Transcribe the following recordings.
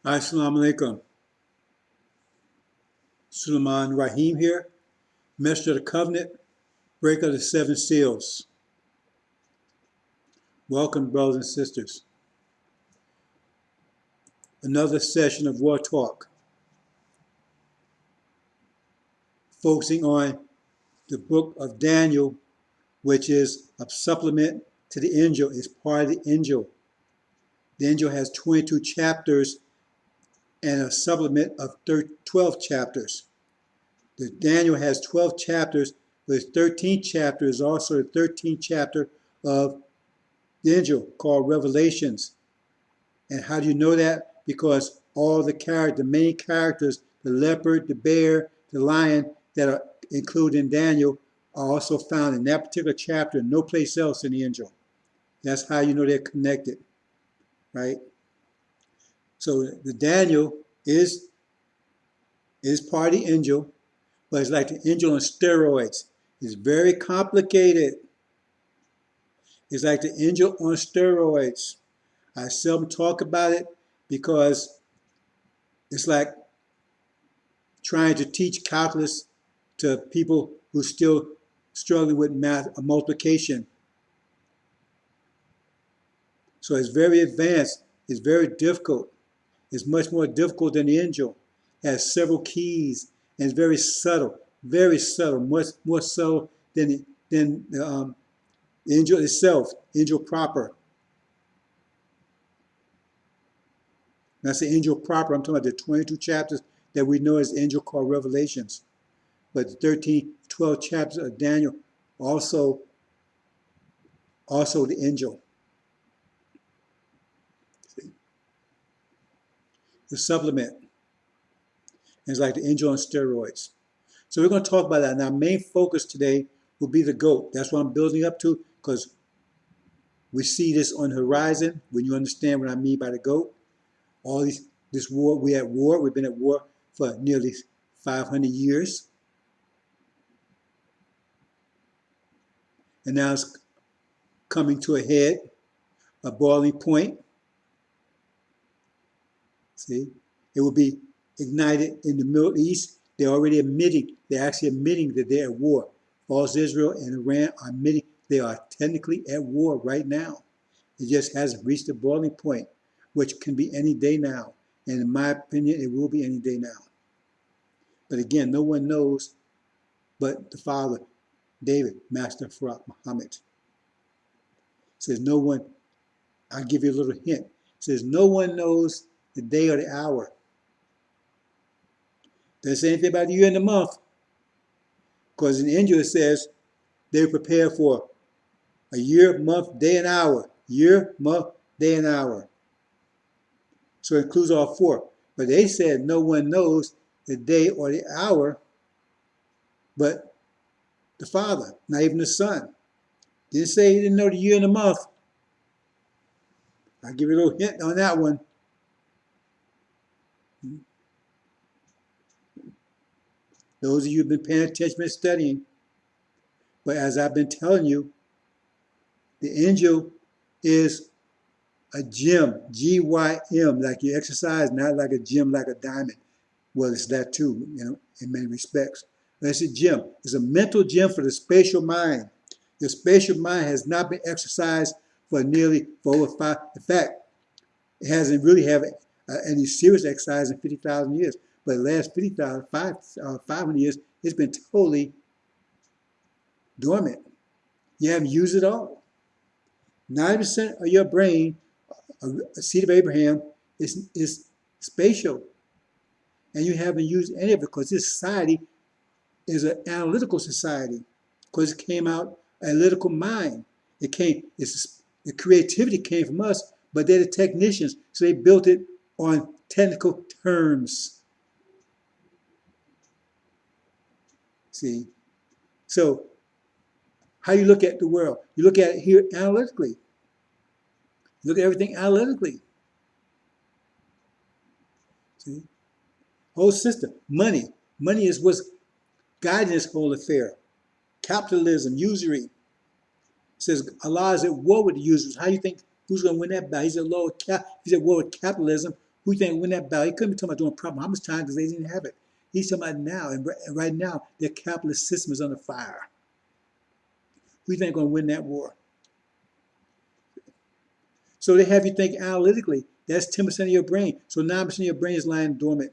Assalamu alaikum. Sulaiman Rahim here, Messenger of the Covenant, breaker of the seven seals. Welcome, brothers and sisters. Another session of War Talk, focusing on the book of Daniel, which is a supplement to the Injil. It's part of the Injil. The Injil has 22 chapters and a supplement of 12 chapters. The Daniel has 12 chapters, but the 13th chapter is also the 13th chapter of the Injil, called Revelations. And how do you know that? Because all the main characters, the leopard, the bear, the lion, that are included in Daniel, are also found in that particular chapter, no place else in the Injil. That's how you know they're connected, right? So the Daniel is part of the Injil, but it's like the Injil on steroids. It's very complicated. It's like the Injil on steroids. I seldom talk about it because it's like trying to teach calculus to people who are still struggling with math or multiplication. So it's very advanced. It's very difficult. It's much more difficult than the Injil. It has several keys and it's very subtle, much more subtle than the Injil itself, Injil proper. That's the Injil proper. I'm talking about the 22 chapters that we know as the Injil called Revelations. But the 12 chapters of Daniel also the Injil. The supplement. And it's like the Injil on steroids. So we're going to talk about that. And our main focus today will be the goat. That's what I'm building up to, because we see this on the horizon when you understand what I mean by the goat. This war, we're at war. We've been at war for nearly 500 years. And now it's coming to a head, a boiling point. See, it will be ignited in the Middle East. They're actually admitting that they're at war. False Israel and Iran are admitting they are technically at war right now. It just hasn't reached the boiling point, which can be any day now. And in my opinion, it will be any day now. But again, no one knows but the Father, David, Master Faraq Muhammad. Says no one, I'll give you a little hint. Says no one knows the day or the hour. Doesn't say anything about the year and the month. Because in the Injil it says they prepare for a year, month, day, and hour. Year, month, day, and hour. So it includes all four. But they said no one knows the day or the hour but the Father, not even the Son. Didn't say he didn't know the year and the month. I'll give you a little hint on that one. Those of you who've been paying attention and studying. But as I've been telling you, the Injil is a gym, G-Y-M, like you exercise, not like a gym, like a diamond. Well, it's that too, in many respects. But it's a gym. It's a mental gym for the spatial mind. The spatial mind has not been exercised for over 5. In fact, it hasn't really had any serious exercise in 50,000 years. But the last 500 years, it's been totally dormant. You haven't used it all. 90% of your brain, a seed of Abraham, is spatial. And you haven't used any of it because this society is an analytical society because it came out analytical mind. The creativity came from us, but they're the technicians, so they built it on technical terms. See? So, how you look at the world? You look at it here analytically. You look at everything analytically. See? Whole system. Money. Money is what's guiding this whole affair. Capitalism, usury. It says Allah is at war with the users. How do you think who's going to win that battle? He's at war with capitalism. Who you think win that battle? He couldn't be talking about during problem. How much time because they didn't have it? He's talking about now, and right now their capitalist system is under fire. Who you think going to win that war? So they have you think analytically. That's 10% of your brain. So 9% of your brain is lying dormant.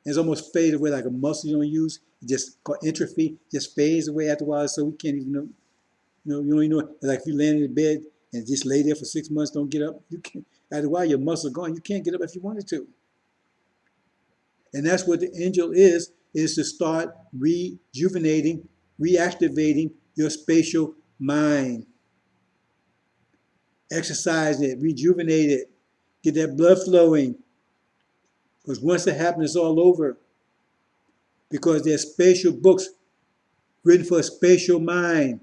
And it's almost faded away like a muscle you don't use. It just called entropy. Just fades away after a while. So we can't even know. You don't even know. Like if you land in bed and just lay there for 6 months, don't get up. You can't. After a while, your muscle gone. You can't get up if you wanted to. And that's what the angel is to start rejuvenating, reactivating your spatial mind. Exercise it, rejuvenate it, get that blood flowing. Because once it happens, it's all over. Because there's spatial books written for a spatial mind.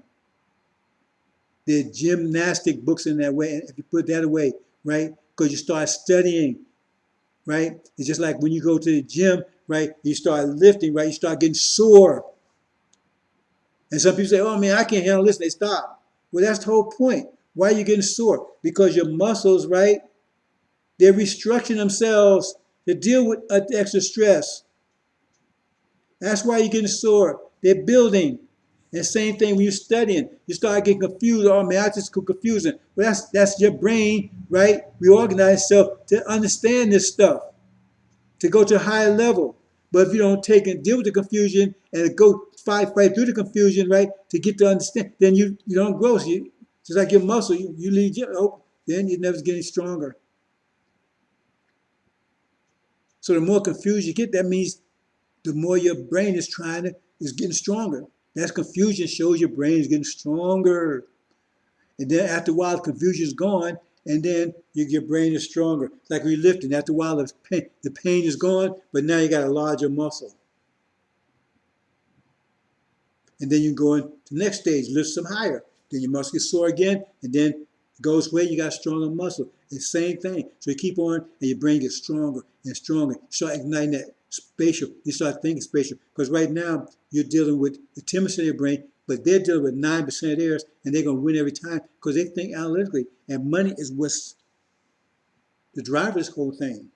There are gymnastic books in that way. And if you put that away, right? Because you start studying, right? It's just like when you go to the gym, right? You start lifting, right? You start getting sore. And some people say, oh man, I can't handle this. They stop. Well, that's the whole point. Why are you getting sore? Because your muscles, right? They're restructuring themselves to deal with extra stress. That's why you're getting sore. They're building. And same thing when you're studying. You start getting confused. Oh man, I just get confusing. Well, that's your brain, right? Reorganize itself to understand this stuff, to go to a higher level. But if you don't take and deal with the confusion and go fight through the confusion, right, to get to understand, then you don't grow. So just like your muscle, you lead then you're never getting stronger. So the more confused you get, that means the more your brain is getting stronger. That's confusion shows your brain is getting stronger. And then after a while, the confusion is gone, and then your brain is stronger. It's like relifting. After a while, the pain is gone, but now you got a larger muscle. And then you go into the next stage, lift some higher. Then your muscle gets sore again, and then it goes away, you got stronger muscle. It's the same thing. So you keep on, and your brain gets stronger and stronger. You start igniting that spatial. You start thinking spatial. Because right now, you're dealing with the 10% of your brain, but they're dealing with 9% of theirs, and they're going to win every time because they think analytically. And money is what's the driver of this whole thing.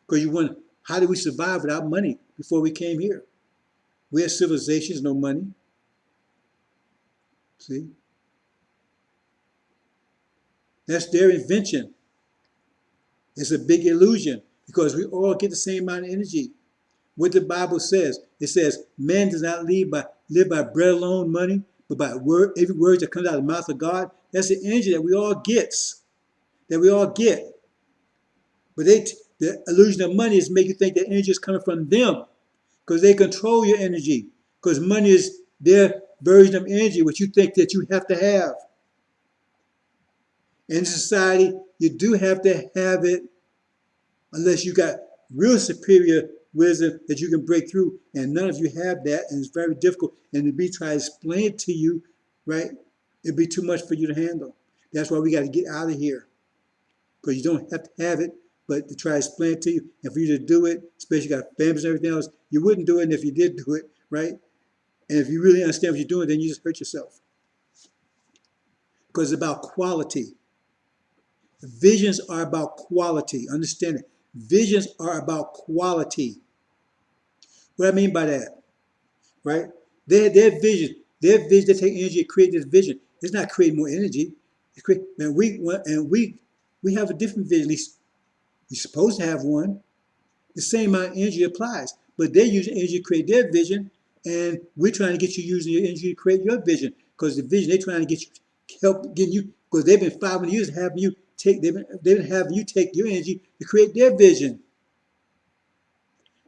Because you wonder, how did we survive without money before we came here? We had civilizations, no money. See? That's their invention. It's a big illusion because we all get the same amount of energy. What the Bible says, it says, man does not live by bread alone, money, but by every word that comes out of the mouth of God. That's the energy that we all get. But the illusion of money is making you think that energy is coming from them because they control your energy. Because money is their version of energy, which you think that you have to have. In society, you do have to have it unless you got real superior wisdom that you can break through. And none of you have that, and it's very difficult. And to be trying to explain it to you, right, it'd be too much for you to handle. That's why we got to get out of here. Because you don't have to have it, but to try to explain it to you, and for you to do it, especially you got families and everything else, you wouldn't do it. And if you did do it, right, and if you really understand what you're doing, then you just hurt yourself. Because it's about quality. Visions are about quality. Understand it. Visions are about quality. What I mean by that, right? Their vision, they take energy to create this vision. It's not creating more energy. It's we have a different vision. At least you're supposed to have one. The same amount of energy applies, but they're using energy to create their vision, and we're trying to get you using your energy to create your vision. Because the vision they're trying to get you, help getting you, because they've been 500 years having you take, they've been having you take your energy to create their vision.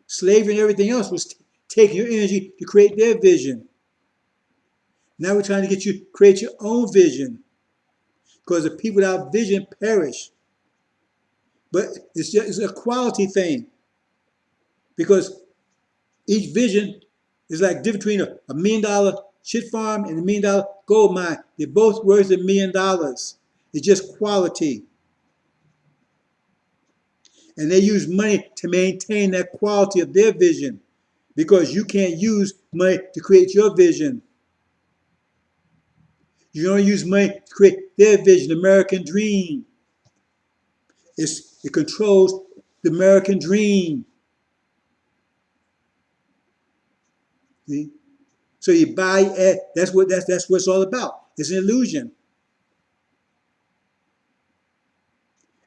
Slavery and everything else was taking your energy to create their vision. Now we're trying to get you to create your own vision, because the people without vision perish. But it's a quality thing, because each vision is like different between a $1 million shit farm and a $1 million gold mine. They're both worth $1 million. It's just quality. And they use money to maintain that quality of their vision, because you can't use money to create your vision. You don't use money to create their vision, the American dream. It's It controls the American dream. See? So you buy that's what it's all about. It's an illusion.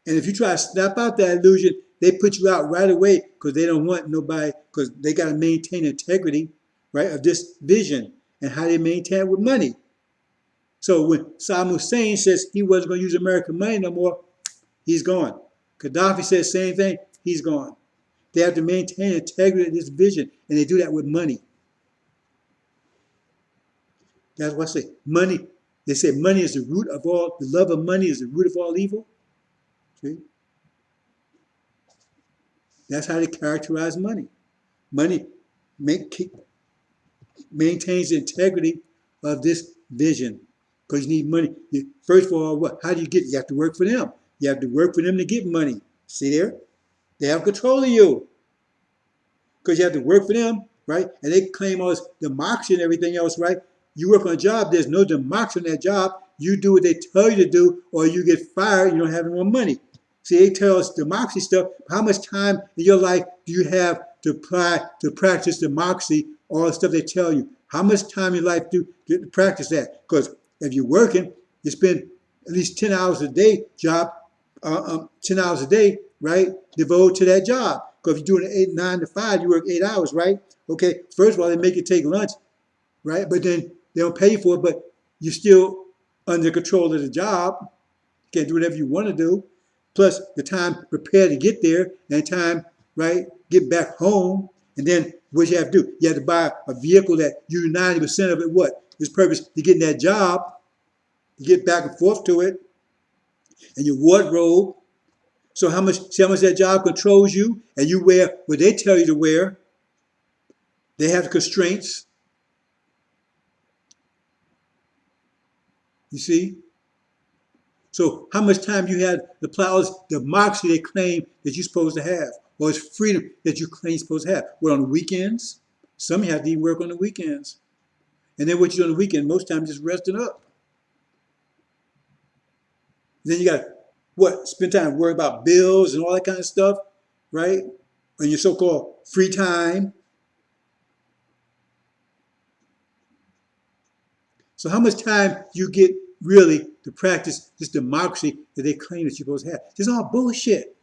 And if you try to snap out that illusion, they put you out right away because they don't want nobody, because they got to maintain integrity, right, of this vision. And how they maintain it with money. So when Saddam Hussein says he wasn't going to use American money no more, he's gone. Gaddafi says the same thing, he's gone. They have to maintain integrity of this vision, and they do that with money. That's why I say money. They say money is the root of all, the love of money is the root of all evil. See? That's how they characterize money. Money maintains the integrity of this vision. Because you need money. First of all, what? How do you get it? You have to work for them. You have to work for them to get money. See there? They have control of you. Because you have to work for them, right? And they claim all this democracy and everything else, right? You work on a job, there's no democracy on that job. You do what they tell you to do, or you get fired, you don't have any more money. See, they tell us democracy stuff. How much time in your life do you have to practice democracy, all the stuff they tell you? How much time in your life do you practice that? Because if you're working, you spend at least 10 hours a day 10 hours a day, right, devoted to that job. Because if you're doing 9 to 5, you work 8 hours, right? Okay, first of all, they make you take lunch, right? But then they don't pay you for it, but you're still under control of the job. You can't do whatever you want to do. Plus the time prepared to get there and time, right, get back home. And then what you have to do, you have to buy a vehicle that you 90% of it, what? Its purpose to get in that job, to get back and forth to it, and your wardrobe. So see how much that job controls you, and you wear what they tell you to wear. They have constraints. You see? So how much time you had to apply all this democracy they claim that you're supposed to have, or it's freedom that you claim you're supposed to have? Well, on the weekends, some of you have to even work on the weekends. And then what you do on the weekend, most times just resting up. Then you got to, what, spend time worrying about bills and all that kind of stuff, right? On your so-called free time. So how much time do you get really to practice this democracy that they claim that you're supposed to have? It's all bullshit.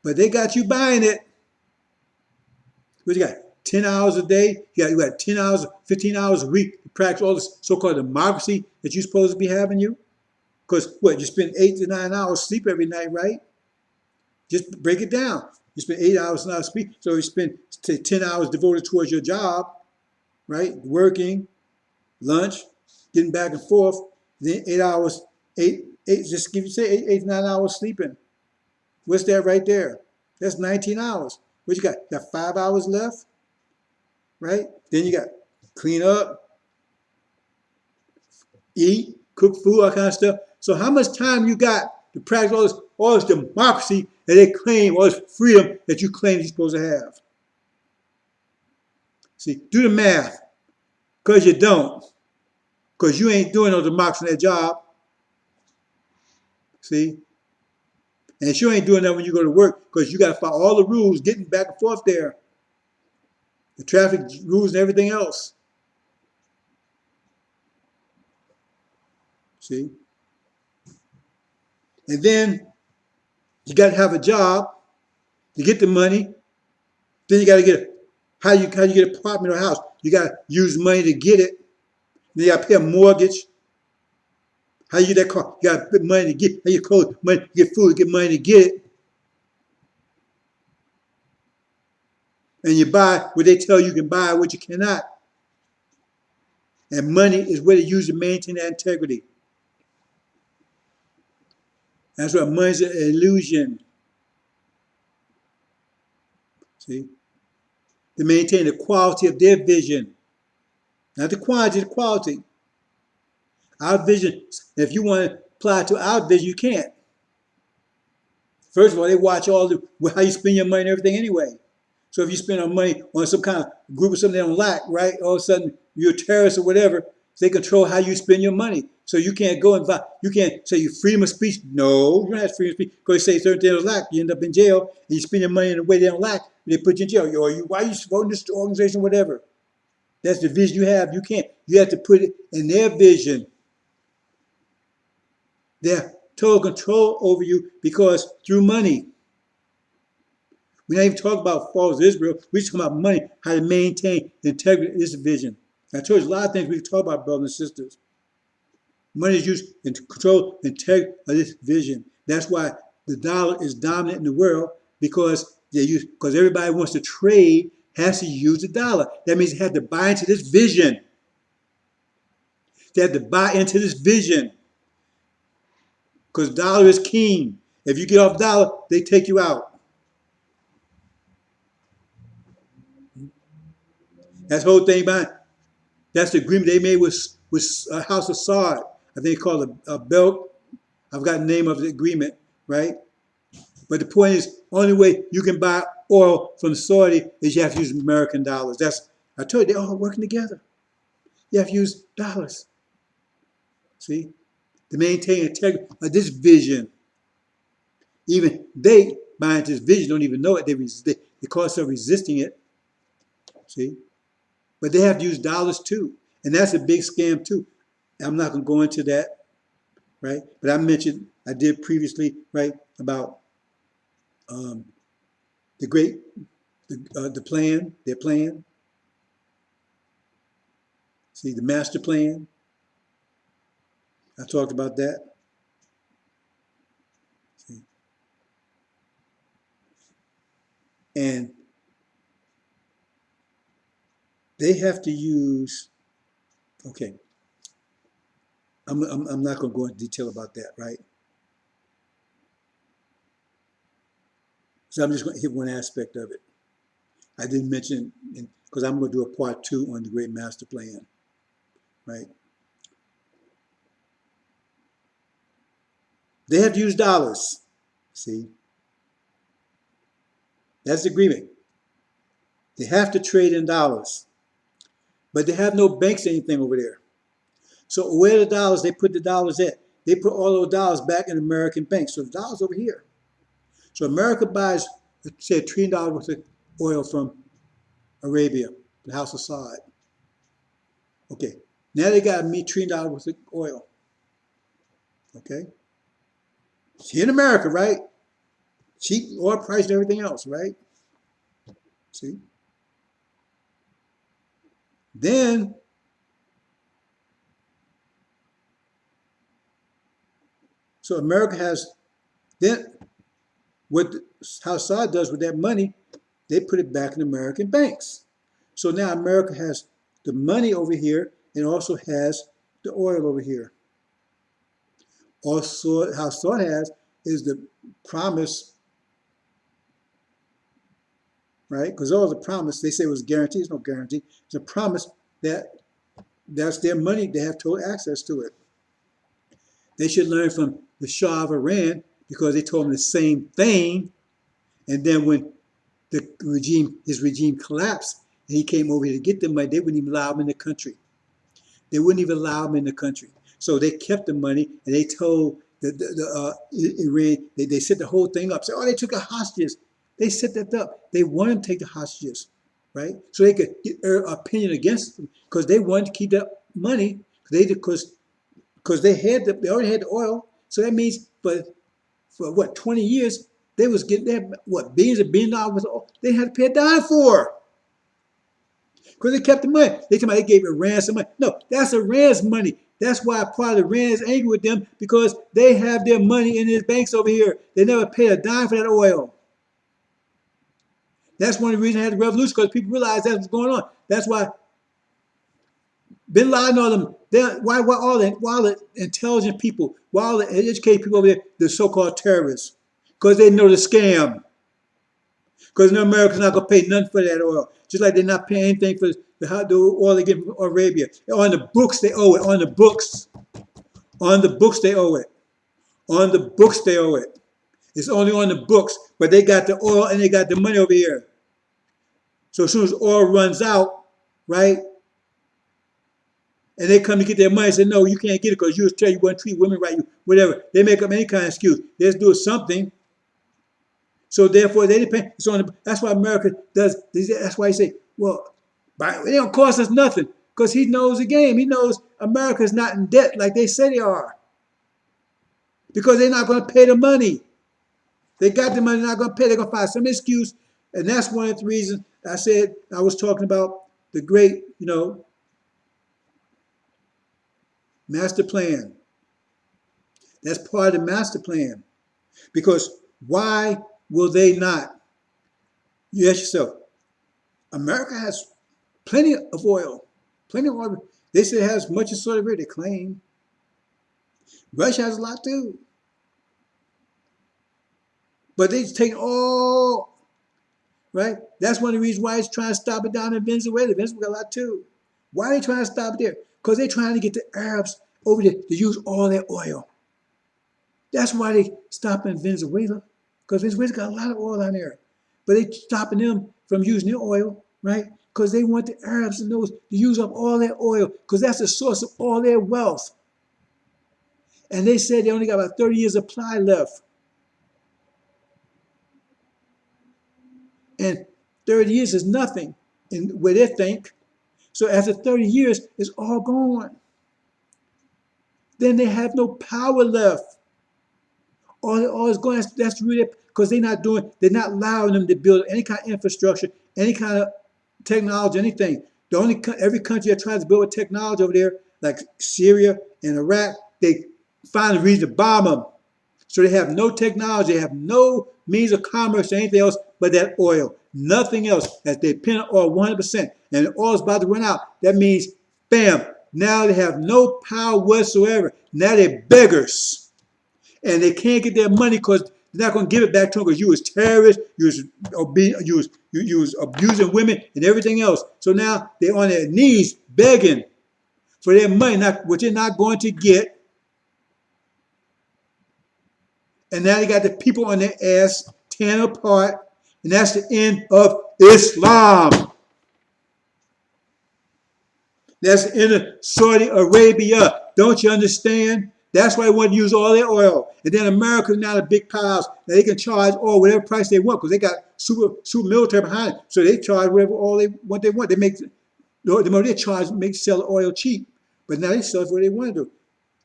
But they got you buying it. What you got? 10 hours a day? You got 10 hours, 15 hours a week to practice all this so-called democracy that you're supposed to be having you? Because what, you spend 8 to 9 hours sleep every night, right? Just break it down. You spend 8 hours not sleep, so you spend 10 hours devoted towards your job, right? Working, lunch, getting back and forth, then 8 hours, just give you say 8 to 9 hours sleeping. What's that right there? That's 19 hours. What you got? You got 5 hours left, right? Then you got clean up, eat, cook food, all kind of stuff. So how much time you got to practice all this democracy that they claim, all this freedom that you claim you're supposed to have? See, do the math, because you don't. Because you ain't doing no democracy in that job. See? And you ain't doing that when you go to work, because you got to follow all the rules, getting back and forth there. The traffic rules and everything else. See? And then you got to have a job to get the money. Then you got to get how you get an apartment or a house. You got to use money to get it. Then you got to pay a mortgage. How you get that car? You got to put money to get. How you clothes? Money to get food. Get money to get it. And you buy what they tell you can buy, what you cannot. And money is what they use to maintain that integrity. That's why money's an illusion. See? To maintain the quality of their vision. Not the quantity, the quality. Our vision, if you want to apply it to our vision, you can't. First of all, they watch how you spend your money and everything anyway. So if you spend our money on some kind of group of something they don't like, right? All of a sudden, you're a terrorist or whatever. So they control how you spend your money. So you can't go and buy, you can't say you freedom of speech. No, you don't have freedom of speech. Because they say certain things lack, you end up in jail, and you spend your money in a way they don't lack, they put you in jail. Or you, why are you supporting this organization, whatever? That's the vision you have. You can't. You have to put it in their vision. They have total control over you because through money. We're not even talking about false Israel. We're talking about money, how to maintain the integrity of this vision. I told you a lot of things we can talk about, brothers and sisters. Money is used to control the integrity of this vision. That's why the dollar is dominant in the world because everybody wants to trade, has to use the dollar. That means they have to buy into this vision. They have to buy into this vision because dollar is king. If you get off dollar, they take you out. That's the whole thing behind. That's the agreement they made with House of Saud. I think it's called a belt. I've got the name of the agreement, right? But the point is, only way you can buy oil from Saudi is you have to use American dollars. I told you, they're all working together. You have to use dollars. See? To maintain integrity of this vision. Even they, buy into this vision, don't even know it. They call themselves resisting it. See? But they have to use dollars too. And that's a big scam too. I'm not going to go into that, right? But I did previously, right, about the plan, their plan. See, the master plan. I talked about that. See? And they have to use, okay, I'm not going to go into detail about that, right? So I'm just going to hit one aspect of it. I didn't mention, because I'm going to do a part 2 on the Great Master Plan, right? They have to use dollars, see? That's the agreement. They have to trade in dollars. But they have no banks or anything over there. So where are the dollars? They put the dollars at. They put all those dollars back in American banks. So the dollars over here. So America buys, say, $1 trillion worth of oil from Arabia, the House of Saud. Okay, now they got $1 trillion worth of oil. Okay, it's here in America, right? Cheap oil price and everything else, right? See? Then so America has, then what House Saud does with that money, they put it back in American banks. So now America has the money over here and also has the oil over here. Also, how Saud has is the promise, right? Because all the promise, they say it was guaranteed. It's no guarantee. It's a promise that that's their money. They have total access to it. They should learn from the Shah of Iran because they told him the same thing. And then when his regime collapsed and he came over here to get the money, they wouldn't even allow him in the country. They wouldn't even allow him in the country. So they kept the money and they told Iran, they set the whole thing up. Say, oh, they took the hostages. They set that up. They wanted to take the hostages, right? So they could get their opinion against them because they wanted to keep that money because they already had the oil. So that means for what, 20 years, they was getting their, what, billions of billions of dollars of oil they had to pay a dime for. Because they kept the money. They gave Iran some money. No, that's Iran's money. That's why part of Iran is angry with them because they have their money in their banks over here. They never paid a dime for that oil. That's one of the reasons I had the revolution, because people realized that's what's going on. That's why Bin Laden and all them, why all the intelligent people, why all the educated people over there, the so-called terrorists? Because they know the scam. Because no America's not going to pay nothing for that oil. Just like they're not paying anything for the oil they get from Arabia. On the books, they owe it. On the books. On the books, they owe it. On the books, they owe it. It's only on the books. But they got the oil and they got the money over here. So as soon as oil runs out, right? and they come to get their money and say, no, you can't get it because you was tell you wouldn't treat women right, you whatever. They make up any kind of excuse. Let's do something. So therefore, they depend. It's on. That's why America does. That's why he say, well, it don't cost us nothing because he knows the game. He knows America's not in debt like they say they are because they're not going to pay the money. They got the money, they're not going to pay. They're going to find some excuse, and that's one of the reasons I said I was talking about the great, master plan. That's part of the master plan. Because why will they not? You ask yourself, America has plenty of oil. Plenty of oil. They say it has as much as sort of it, they claim. Russia has a lot too. But they take all, right? That's one of the reasons why it's trying to stop it down in Venezuela. Venezuela got a lot too. Why are they trying to stop it there? Because they're trying to get the Arabs over there to use all their oil. That's why they stop in Venezuela. Because Venezuela's got a lot of oil down there. But they stopping them from using their oil, right? Because they want the Arabs and those to use up all their oil, because that's the source of all their wealth. And they said they only got about 30 years of supply left. And 30 years is nothing in where they think. So after 30 years, it's all gone. Then they have no power left. All is going. That's really because they're not allowing them to build any kind of infrastructure, any kind of technology, anything. Every country that tries to build technology over there, like Syria and Iraq, they find a reason to bomb them. So they have no technology, they have no means of commerce or anything else but that oil. Nothing else. As they depend on oil 100%. And the oil's about to run out. That means, bam, now they have no power whatsoever. Now they're beggars. And they can't get their money because they're not going to give it back to them because you was terrorists, you was abusing women and everything else. So now they're on their knees begging for their money, which they're not going to get. And now they got the people on their ass tearing apart, and that's the end of Islam. That's the end of Saudi Arabia. Don't you understand? That's why they want to use all their oil. And then America's now a big powerhouse. Now they can charge oil whatever price they want because they got super military behind it. So they charge whatever oil they want. They make the money they charge sell oil cheap. But now they sell it what they want to do.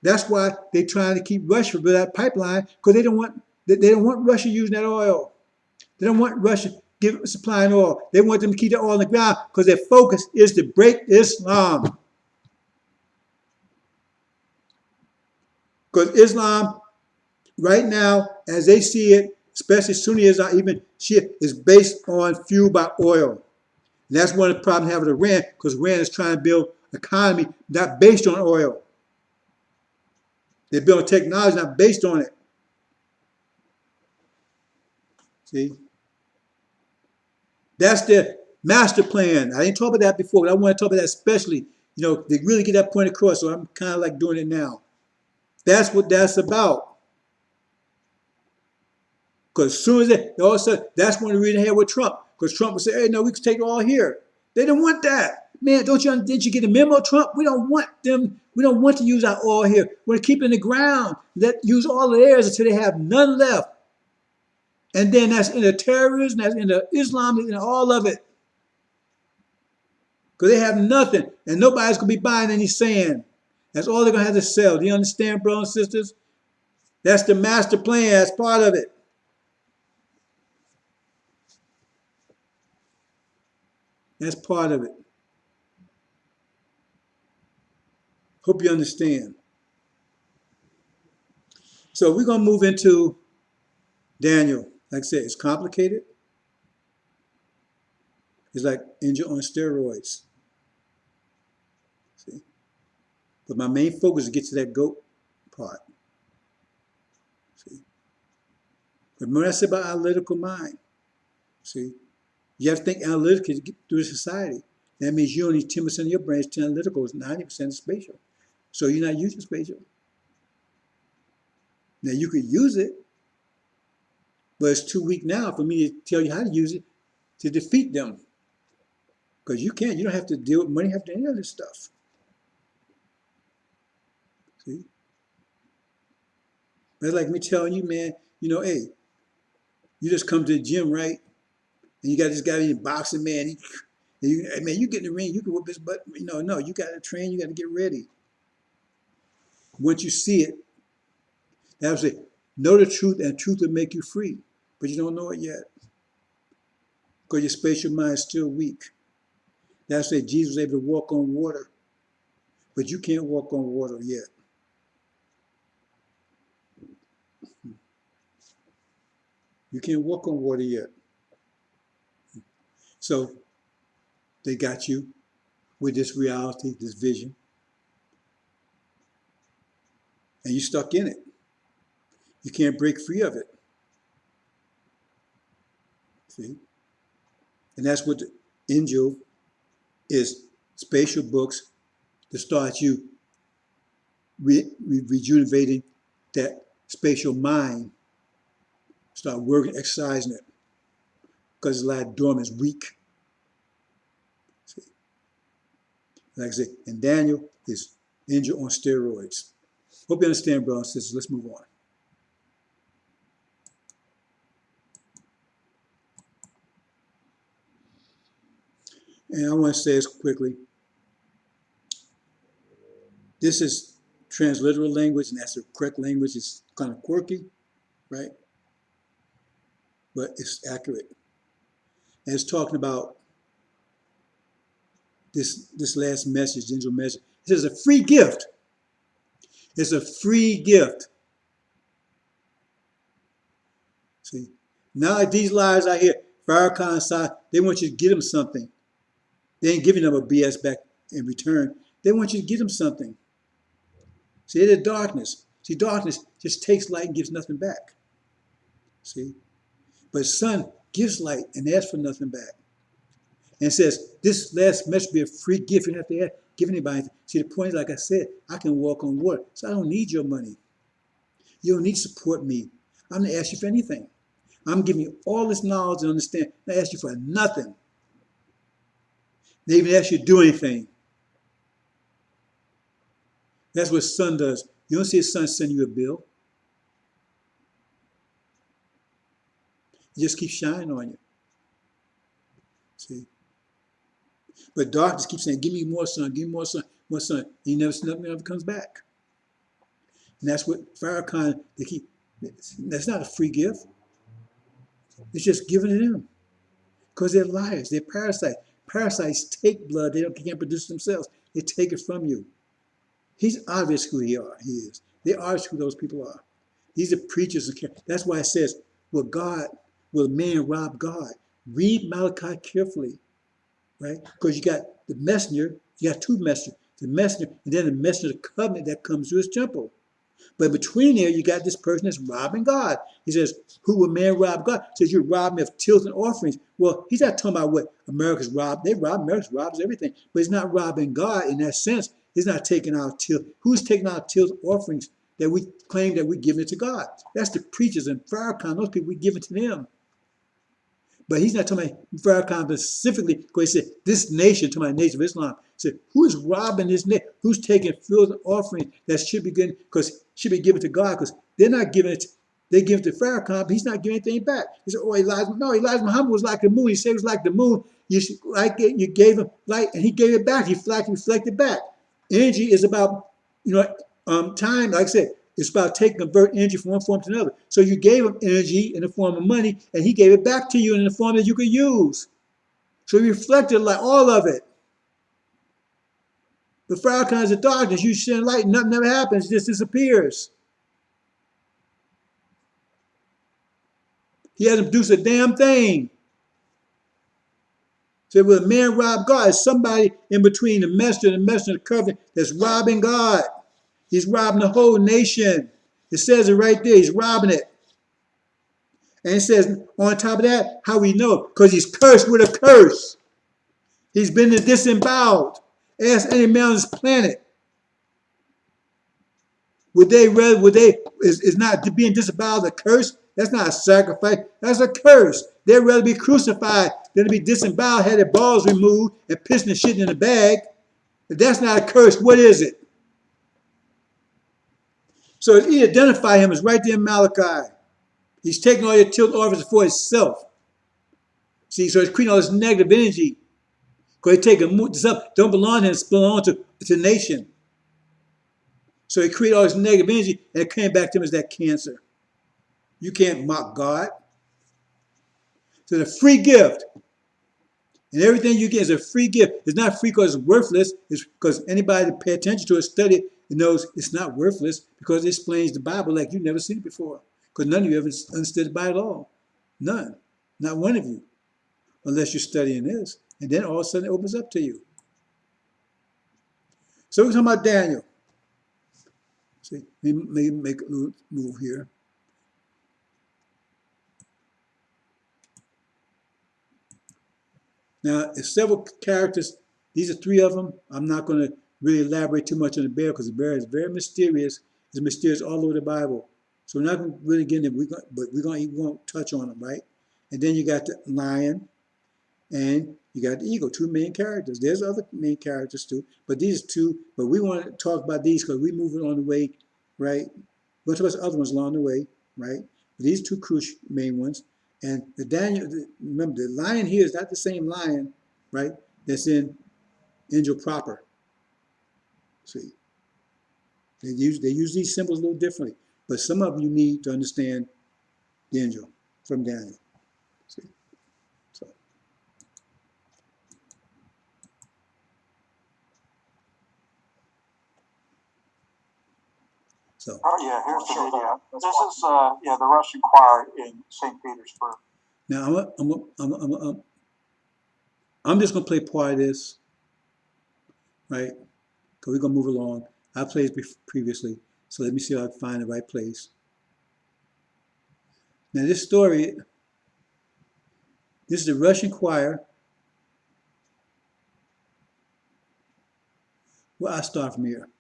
That's why they're trying to keep Russia with that pipeline because they don't want Russia using that oil. They don't want Russia supplying oil. They want them to keep that oil on the ground because their focus is to break Islam. Because Islam, right now, as they see it, especially Sunni Islam, even Shia, is based on fuel by oil. And that's one of the problems having Iran, because Iran is trying to build an economy not based on oil. They're building technology not based on it. See? That's their master plan. I didn't talk about that before, but I want to talk about that especially. They really get that point across, so I'm kind of like doing it now. That's what that's about. Because as soon as they all of a sudden, that's one of the reasons they had with Trump. Because Trump would say, hey, no, we can take it all here. They didn't want that. Man, didn't you get a memo, Trump? We don't want them. We don't want to use our oil here. We're going to keep it in the ground. Use all of theirs until they have none left. And then that's in the terrorism, that's in the Islam, in all of it. Because they have nothing. And nobody's going to be buying any sand. That's all they're going to have to sell. Do you understand, brothers and sisters? That's the master plan. That's part of it. That's part of it. Hope you understand. So we're going to move into Daniel. Like I said, it's complicated. It's like Angel on steroids. See? But my main focus is to get to that goat part. See? Remember I said about analytical mind. See? You have to think analytically to get through society. That means you only 10% of your brain is analytical, it's 90% spatial. So you're not using spatial. Now you could use it, but it's too weak now for me to tell you how to use it to defeat them. Because you can't, you don't have to deal with money, you have to do any of this stuff. See? That's like me telling you, man, hey, you just come to the gym, right? And you got this guy in boxing, man. Hey, man, you get in the ring, you can whoop his butt. No, you got to train, you got to get ready. Once you see it, that was it. Know the truth, and truth will make you free. But you don't know it yet because your spatial mind is still weak. That's why Jesus was able to walk on water, but you can't walk on water yet. You can't walk on water yet. So they got you with this reality, this vision, and you're stuck in it. You can't break free of it. See? And that's what the angel is, spatial books to start you rejuvenating that spatial mind. Start working, exercising it. Because it's like dormant, it's weak. See? Like I said, and Daniel is angel on steroids. Hope you understand, brothers and sisters. Let's move on. And I want to say this quickly. This is transliteral language, and that's the correct language. It's kind of quirky, right? But it's accurate. And it's talking about this last message, the angel message. It says a free gift. It's a free gift. See, now like these lives out here, Farrakhan side, they want you to give them something. They ain't giving them a BS back in return. They want you to give them something. See, they're darkness. See, darkness just takes light and gives nothing back. See? But sun gives light and asks for nothing back. And says, this last message be a free gift. You don't have to give anybody anything. See, the point is, like I said, I can walk on water. So I don't need your money. You don't need to support me. I'm going to ask you for anything. I'm giving you all this knowledge and understanding. I ask you for nothing. They even ask you to do anything. That's what sun does. You don't see a sun send you a bill. It just keeps shining on you. See? But darkness keeps saying, give me more sun, give me more sun, more sun. And nothing never comes back. And that's what Farrakhan, they keep, that's not a free gift. It's just giving it to them. Because they're liars, they're parasites. Parasites take blood, they can't produce themselves. They take it from you. He's obvious who he is. They're obvious who those people are. These are preachers. That's why it says, will man rob God? Read Malachi carefully, right? Because you got the messenger, you got two messengers. The messenger, and then the messenger of the covenant that comes to his temple. But between there, you got this person that's robbing God. He says, who will man rob God? He says, you're robbing me of tithes and offerings. Well, he's not talking about what America's robbed. America robs everything. But he's not robbing God in that sense. He's not taking our tithes. Who's taking our tithes and offerings that we claim that we're giving it to God? That's the preachers and Farrakhan. Those people, we give it to them. But he's not talking about Farrakhan specifically, because he said, this nation, to my nation of Islam, said, who is robbing this nation? Who's taking fields and offerings that should be given, because should be given to God, because they're not giving it, they give it to Farrakhan, but he's not giving anything back. He said, oh, Elijah Muhammad was like the moon. He said he was like the moon. You gave him light, and he gave it back. He reflected back. Energy is about, time, like I said, it's about convert energy from one form to another. So you gave him energy in the form of money, and he gave it back to you in the form that you could use. So he reflected like all of it. The Farrakhan is a darkness. You shine light, nothing never happens. It just disappears. He hasn't produced a damn thing. So will a man rob God? It's somebody in between the messenger and the messenger of the covenant that's robbing God. He's robbing the whole nation. It says it right there. He's robbing it. And it says on top of that, how we know? Because he's cursed with a curse. He's been disemboweled. Ask any man on this planet. Is not being disemboweled a curse? That's not a sacrifice. That's a curse. They'd rather be crucified than to be disemboweled, have their balls removed, and pissing and shitting in a bag. If that's not a curse, what is it? So he identified him as right there in Malachi. He's taking all your tilt offices for himself. See, so it's creating all this negative energy. Because he's taking stuff don't belong to him, it belongs to the nation. So he created all this negative energy, and it came back to him as that cancer. You can't mock God. So the free gift, and everything you get is a free gift. It's not free because it's worthless. It's because anybody that pay attention to it, study it, knows it's not worthless because it explains the Bible like you've never seen it before. Because none of you ever understood the Bible at all. None. Not one of you. Unless you're studying this. And then all of a sudden it opens up to you. So we're talking about Daniel. See, let me make a little move here. Now, there's several characters. These are three of them. I'm not going to really elaborate too much on the bear because the bear is very mysterious. It's mysterious all over the Bible. So we're not going to really get into it, but we're going to touch on them, right? And then you got the lion and you got the eagle, two main characters. There's other main characters too, but these two, but we want to talk about these because we're moving on the way, right? We'll talk about the other ones along the way, right? But these two crucial main ones. And the Daniel, remember, the lion here is not the same lion, right, that's in angel proper. See, they use these symbols a little differently, but some of you need to understand the angel from Daniel. See, so. Oh yeah, here's the video. This is the Russian choir in St. Petersburg. Now I'm just gonna play part of this, right? Because we're gonna move along. I played it previously, so let me see if I can find the right place. Now this story, this is the Russian choir. Well, I start from here.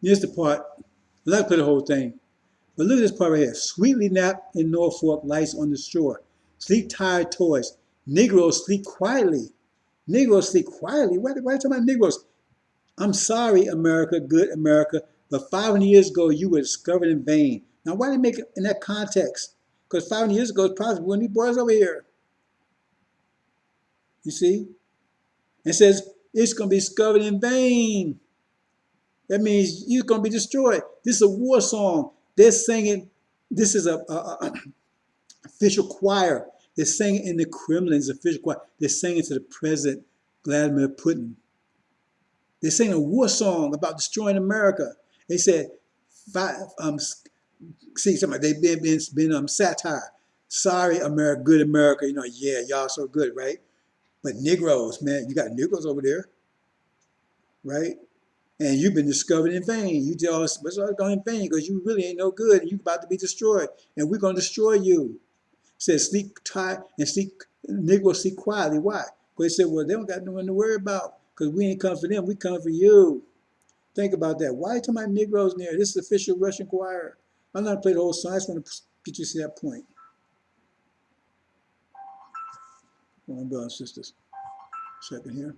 Here's the part. I'm not gonna play the whole thing, but look at this part right here. Sweetly napped in Norfolk, lights on the shore. Sleep tired toys. Negroes sleep quietly. Negroes sleep quietly. Why are you talking about Negroes? I'm sorry, America, good America, but 500 years ago you were discovered in vain. Now, why did they make it in that context? Because 500 years ago, it's probably when these boys over here. You see? It says it's going to be discovered in vain. That means you're going to be destroyed. This is a war song. They're singing. This is a official choir. They're singing in the Kremlin's official choir. They're singing to the president, Vladimir Putin. They're singing a war song about destroying America. They said, see, somebody they've been satire. Sorry, America, good America. You know, yeah, y'all so good, right? But Negroes, man, you got Negroes over there, right? And you've been discovered in vain. You did all this, what's all going in vain because you really ain't no good and you're about to be destroyed. And we're going to destroy you. It says, sleep tight and sleep, Negroes sleep quietly. Why? Because they said, well, they don't got no one to worry about because we ain't come for them, we come for you. Think about that. Why are you talking about Negroes in there? This is official Russian choir. I'm not going to play the whole song. I just want to get you to see that point. Hold on, brothers and sisters. Second here.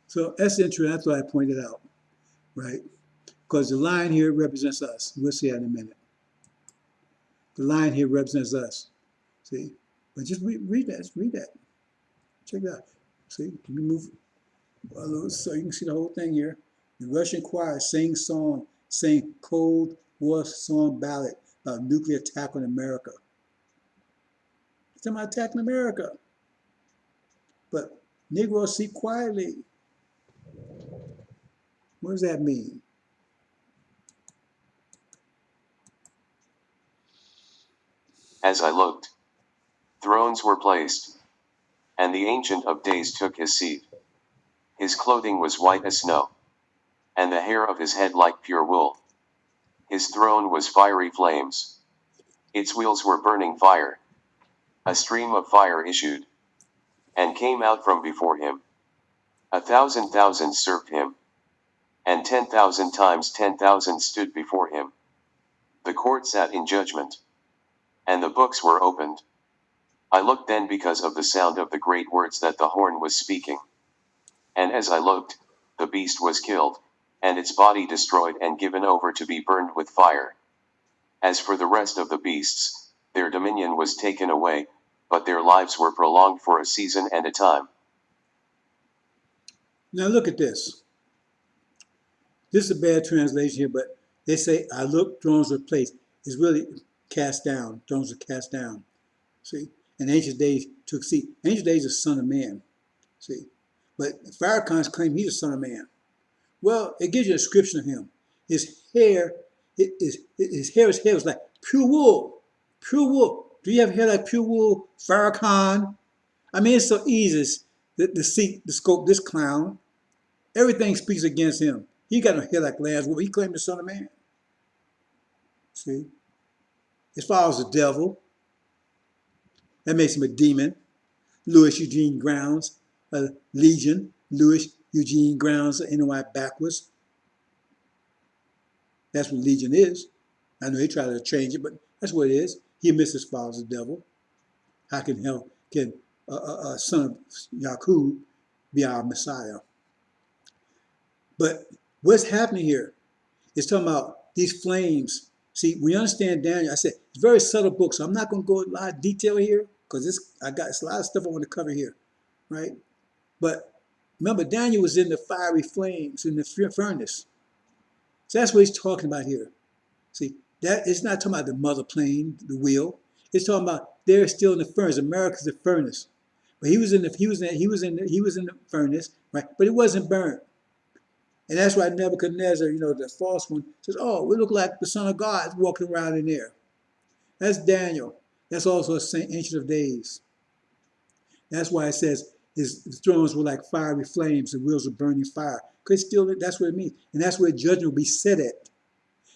So that's interesting. That's why I pointed out, right? Because the line here represents us. We'll see that in a minute. The line here represents us. See? But just read that. Just read that. Check it out. See? Let me move. So you can see the whole thing here. The Russian choir sang Cold War song ballad about nuclear attack on America. It's talking about attacking America. But Negroes sleep quietly. What does that mean? As I looked, thrones were placed, and the Ancient of Days took his seat. His clothing was white as snow, and the hair of his head like pure wool. His throne was fiery flames. Its wheels were burning fire. A stream of fire issued, and came out from before him. 1,000,000 served him, and 10,000 times 10,000 stood before him. The court sat in judgment, and the books were opened. I looked then because of the sound of the great words that the horn was speaking. And as I looked, the beast was killed, and its body destroyed and given over to be burned with fire. As for the rest of the beasts, their dominion was taken away, but their lives were prolonged for a season and a time. Now look at this. This is a bad translation here, but they say, I looked, thrones were placed. It's really cast down. Thrones were cast down. See? And Ancient Days took seat. Ancient Days is the son of man. See? But Farrakhan's claim he's a son of man. Well, it gives you a description of him. His hair, his hair was like pure wool. Pure wool. Do you have hair like pure wool, Farrakhan? I mean, it's so easy to scope this clown. Everything speaks against him. He got no hair like lamb's wool. He claimed the son of man. See? His father's the devil. That makes him a demon. Louis Eugene Grounds, Legion. Louis Eugene Grounds, NOI backwards. That's what Legion is. I know he tried to change it, but that's what it is. He admits his father's the devil. How can a son of Yaqub be our Messiah? But what's happening here is talking about these flames. See, we understand Daniel. I said it's a very subtle book, so I'm not going to go a lot of detail here because it's a lot of stuff I want to cover here, right? But remember, Daniel was in the fiery flames in the furnace. So that's what he's talking about here. See, that it's not talking about the mother plane, the wheel. It's talking about they're still in the furnace. America's the furnace, but he was in the furnace, right? But it wasn't burnt, and that's why Nebuchadnezzar, the false one, says, "Oh, we look like the Son of God walking around in there." That's Daniel. That's also a saint, Ancient of Days. That's why it says his thrones were like fiery flames, the wheels of burning fire. Because that's what it means, and that's where judgment will be set at.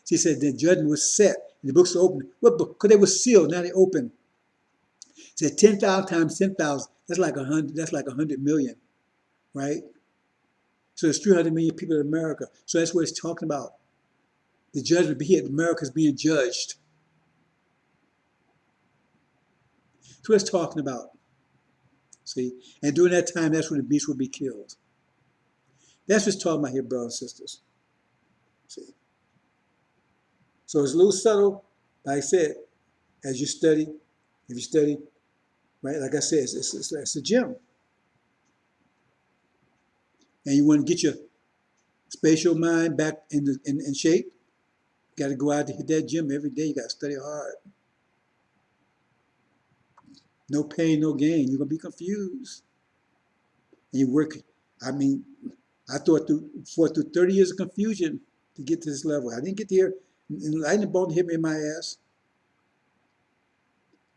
She said the judgment was set, and the books are open. What book? Because they were sealed, now they open. She said 10,000 times 10,000. That's like 100. That's like 100 million, right? So there's 300 million people in America. So that's what it's talking about. The judgment be here. America's being judged. That's what it's talking about. See, and during that time, that's when the beast will be killed. That's what it's talking about here, brothers and sisters. See, so it's a little subtle. Like I said, as you study, if you study, right? Like I said, it's a gem. And you want to get your spatial mind back in shape, you got to go out to hit that gym every day. You got to study hard. No pain, no gain. You're going to be confused. And you work, I mean, I fought through 30 years of confusion to get to this level. I didn't get here. Lightning bolt hit me in my ass.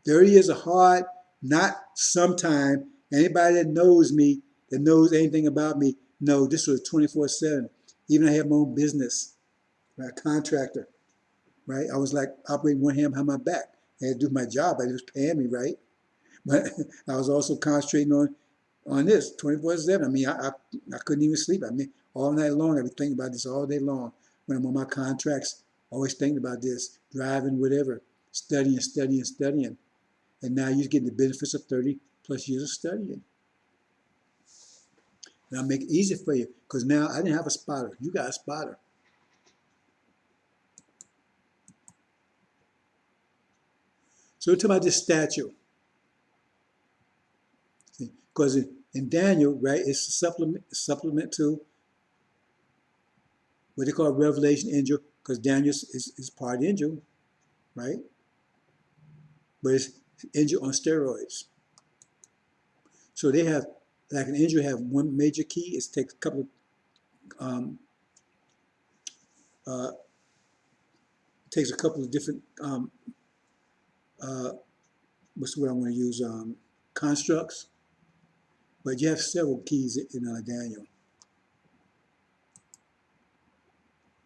30 years of hard, not sometime. Anybody that knows me, that knows anything about me, know this was 24/7. Even I had my own business, right? Contractor, right? I was like operating one hand behind my back. I had to do my job, but it was paying me, right? But I was also concentrating on this 24/7. I mean, I couldn't even sleep. I mean, all night long, I'd be thinking about this all day long. When I'm on my contracts, always thinking about this, driving, whatever, studying. And now you're getting the benefits of 30 plus years of studying. And I'll make it easy for you because now I didn't have a spotter. You got a spotter. So we're talking about this statue. Because in Daniel, right, it's a supplement to what they call Revelation angel, because Daniel is part angel, right? But it's angel on steroids. So they have, like an angel have one major key. It takes a couple of, uh, takes a couple of different, what's the word I want to use, constructs. But you have several keys in Daniel.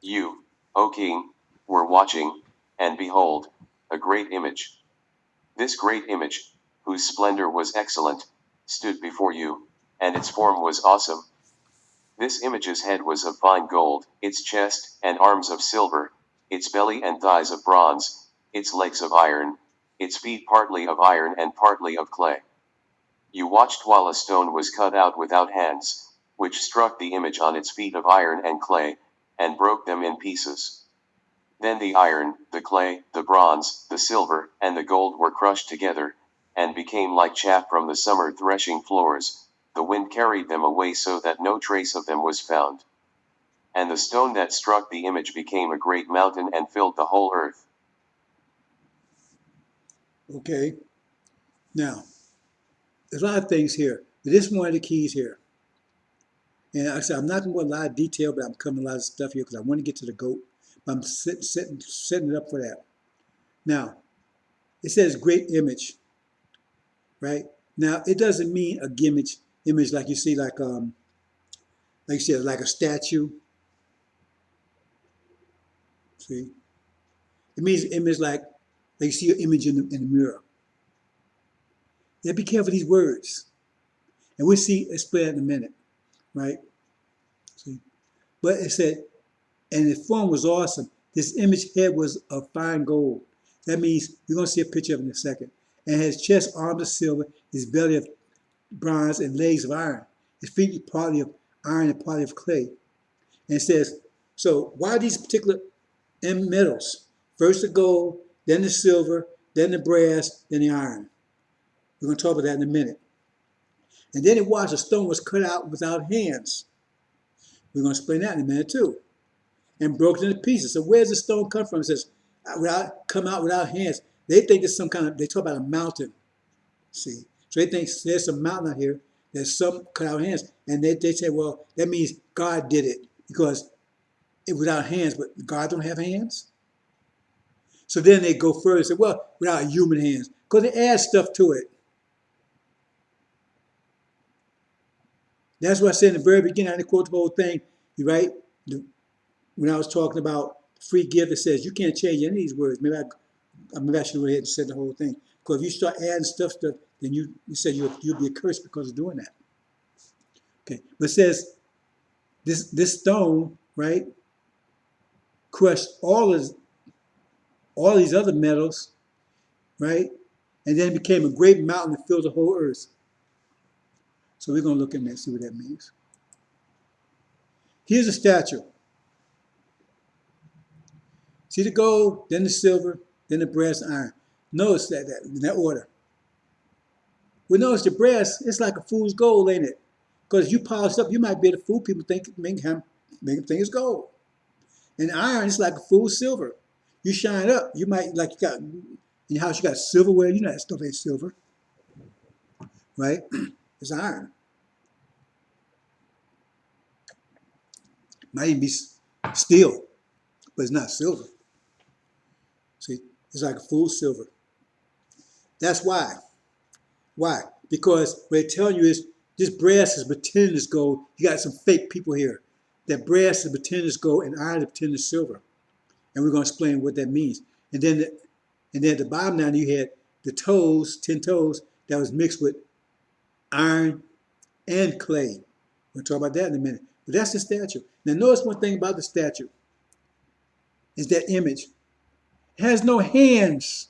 You, O king, were watching, and behold, a great image. This great image, whose splendor was excellent, stood before you, and its form was awesome. This image's head was of fine gold, its chest and arms of silver, its belly and thighs of bronze, its legs of iron, its feet partly of iron and partly of clay. You watched while a stone was cut out without hands, which struck the image on its feet of iron and clay, and broke them in pieces. Then the iron, the clay, the bronze, the silver, and the gold were crushed together, and became like chaff from the summer threshing floors. The wind carried them away so that no trace of them was found. And the stone that struck the image became a great mountain and filled the whole earth. Okay. Now, there's a lot of things here, but this is one of the keys here. And like I said, I'm not going to go into a lot of detail, but I'm covering a lot of stuff here because I want to get to the goat. But I'm setting it up for that. Now, it says great image, right? Now, it doesn't mean a image like you see, like you said, like a statue. See, it means image like you see an image in the mirror. Yeah, be careful of these words, and we'll see explain in a minute, right? See, but it said, and the form was awesome. This image head was of fine gold. That means you're gonna see a picture of it in a second. And his chest, arms of silver, his belly of bronze, and legs of iron. His feet partly of iron and partly of clay. And it says, so why these particular metals? First the gold, then the silver, then the brass, then the iron. We're going to talk about that in a minute. And then it was a stone was cut out without hands. We're going to explain that in a minute too. And broken into pieces. So where's the stone come from? It says, come out without hands. They think it's some kind of, they talk about a mountain. See? So they think there's some mountain out here. There's some cut out hands. And they say, well, that means God did it because it without hands, but God don't have hands. So then they go further and say, well, without human hands. Because they add stuff to it. That's what I said in the very beginning. I didn't quote the whole thing, right? When I was talking about free gift, it says you can't change any of these words. Maybe I should go ahead and say the whole thing. Because if you start adding stuff, then you said you'll be accursed because of doing that. Okay, but it says this stone, right, crushed all these other metals, right, and then it became a great mountain that filled the whole earth. So we're going to look in there and see what that means. Here's a statue. See the gold, then the silver, then the brass and iron. Notice that in that order. Well, notice the brass, it's like a fool's gold, ain't it? Because you polish up, you might be able to fool people, make them think it's gold. And iron is like a fool's silver. You shine up, you might, like you got, in your house you got silverware, you know that stuff ain't silver. Right? It's iron. Might even be steel, but it's not silver. See, it's like a fool's silver. That's why. Why? Because what they're telling you is this brass is pretending it's gold. You got some fake people here. That brass is pretending it's gold and iron is pretending it's silver. And we're going to explain what that means. And then at the bottom now you had the toes, 10 toes, that was mixed with iron and clay. We'll talk about that in a minute. But that's the statue. Now notice one thing about the statue is that image. It has no hands.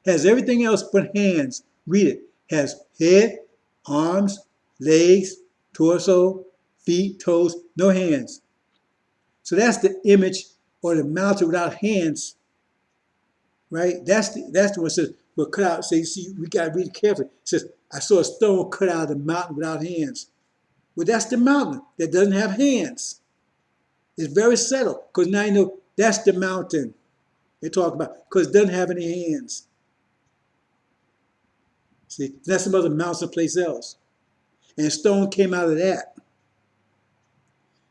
It has everything else but hands. Read it. It has head, arms, legs, torso, feet, toes, no hands. So that's the image or the mountain without hands. Right? That's the one that says, we'll cut out, say, see, we got to read it carefully. It says, I saw a stone cut out of the mountain without hands. Well, that's the mountain that doesn't have hands. It's very subtle, because now you know that's the mountain they talk about, because it doesn't have any hands. See, that's some other mountain someplace else. And a stone came out of that.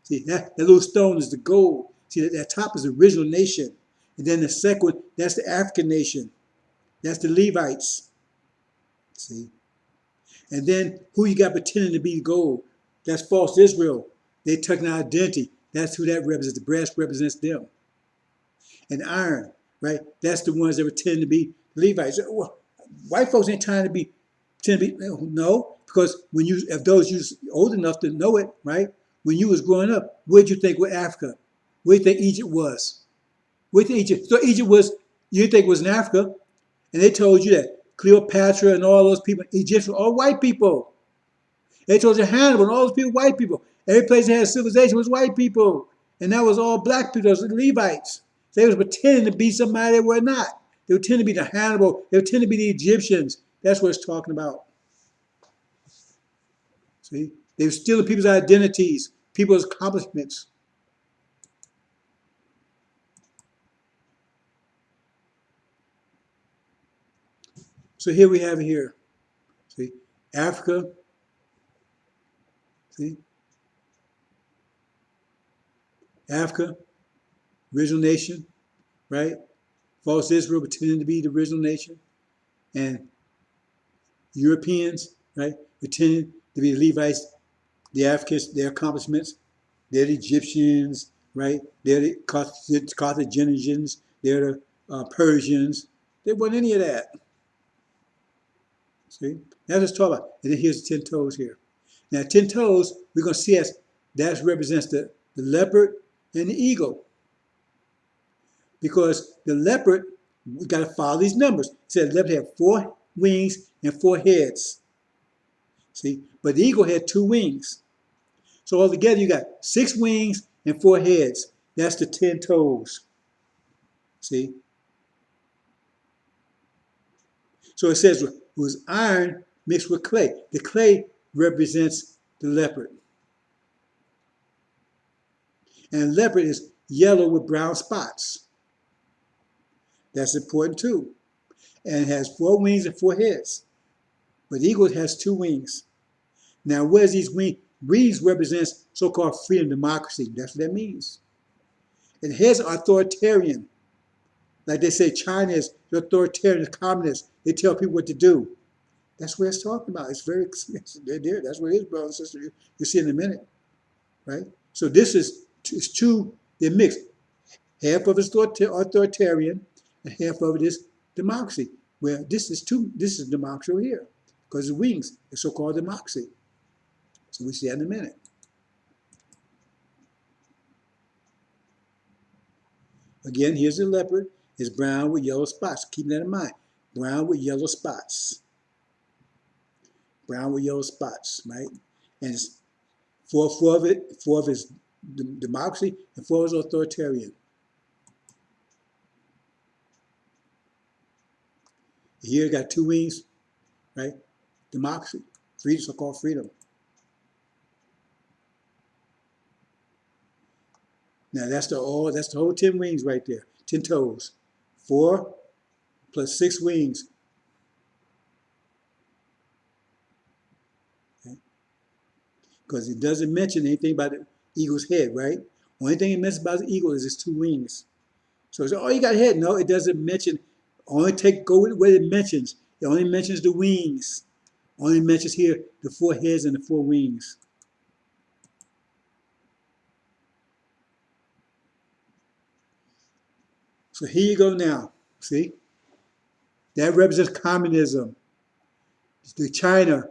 See, that little stone is the gold. See, that top is the original nation. And then the second one, that's the African nation. That's the Levites. See? And then who you got pretending to be gold? That's false Israel. They took an identity. That's who that represents. The brass represents them. And iron, right? That's the ones that pretend to be Levites. Well, white folks ain't trying to be, no, because when you, if those you old enough to know it, right? When you was growing up, where'd you think was Africa? Where do you think Egypt was? Where do you think Egypt? So Egypt was, you didn't think it was in Africa, and they told you that Cleopatra and all those people, Egyptians, were all white people. They told you Hannibal and all those people, white people. Every place that had civilization was white people, and that was all black people, those Levites. They was pretending to be somebody they were not. They were pretending to be the Hannibal. They were pretending to be the Egyptians. That's what it's talking about. See? They were stealing people's identities, people's accomplishments. So here we have it here. See? Africa. See? Africa, original nation, right? False Israel pretending to be the original nation. And Europeans, right? Pretending to be the Levites, the Africans, their accomplishments. They're the Egyptians, right? They're the Carthaginians. They're the Persians. There wasn't any of that. See? Now let's talk about it. And then here's the 10 toes here. Now 10 toes, we're going to see as that represents the leopard and the eagle. Because the leopard, we got to follow these numbers. It said the leopard had 4 wings and 4 heads. See? But the eagle had 2 wings. So altogether you got 6 wings and 4 heads. That's the 10 toes. See? So it says it was iron mixed with clay. The clay represents the leopard. And leopard is yellow with brown spots. That's important too. And it has 4 wings and 4 heads. But the eagle has 2 wings. Now, where's these wings? Wings represents so-called freedom, democracy. That's what that means. And heads are authoritarian. Like they say, China is authoritarian, it's communist. They tell people what to do. That's what it's talking about. It's very, that's what it is, brother and sister. You'll see in a minute, right? So this is two, they're mixed. Half of it is authoritarian, and half of it is democracy. Where this is democracy over here, because the wings is so-called democracy. So we see that in a minute. Again, here's the leopard. It's brown with yellow spots. Keep that in mind. Brown with yellow spots. Brown with yellow spots, right? And it's four of it is democracy, and 4 is authoritarian. Here got 2 wings, right? Democracy, freedom, so-called freedom. Now that's the whole 10 wings right there, 10 toes. 4 plus 6 wings. Because it doesn't mention anything about the eagle's head, right? Only thing it mentions about the eagle is its 2 wings. So it's, oh, you got a head. No, it doesn't mention. Only go with what it mentions. It only mentions the wings. Only mentions here the 4 heads and the 4 wings. So here you go now. See? That represents communism. The China,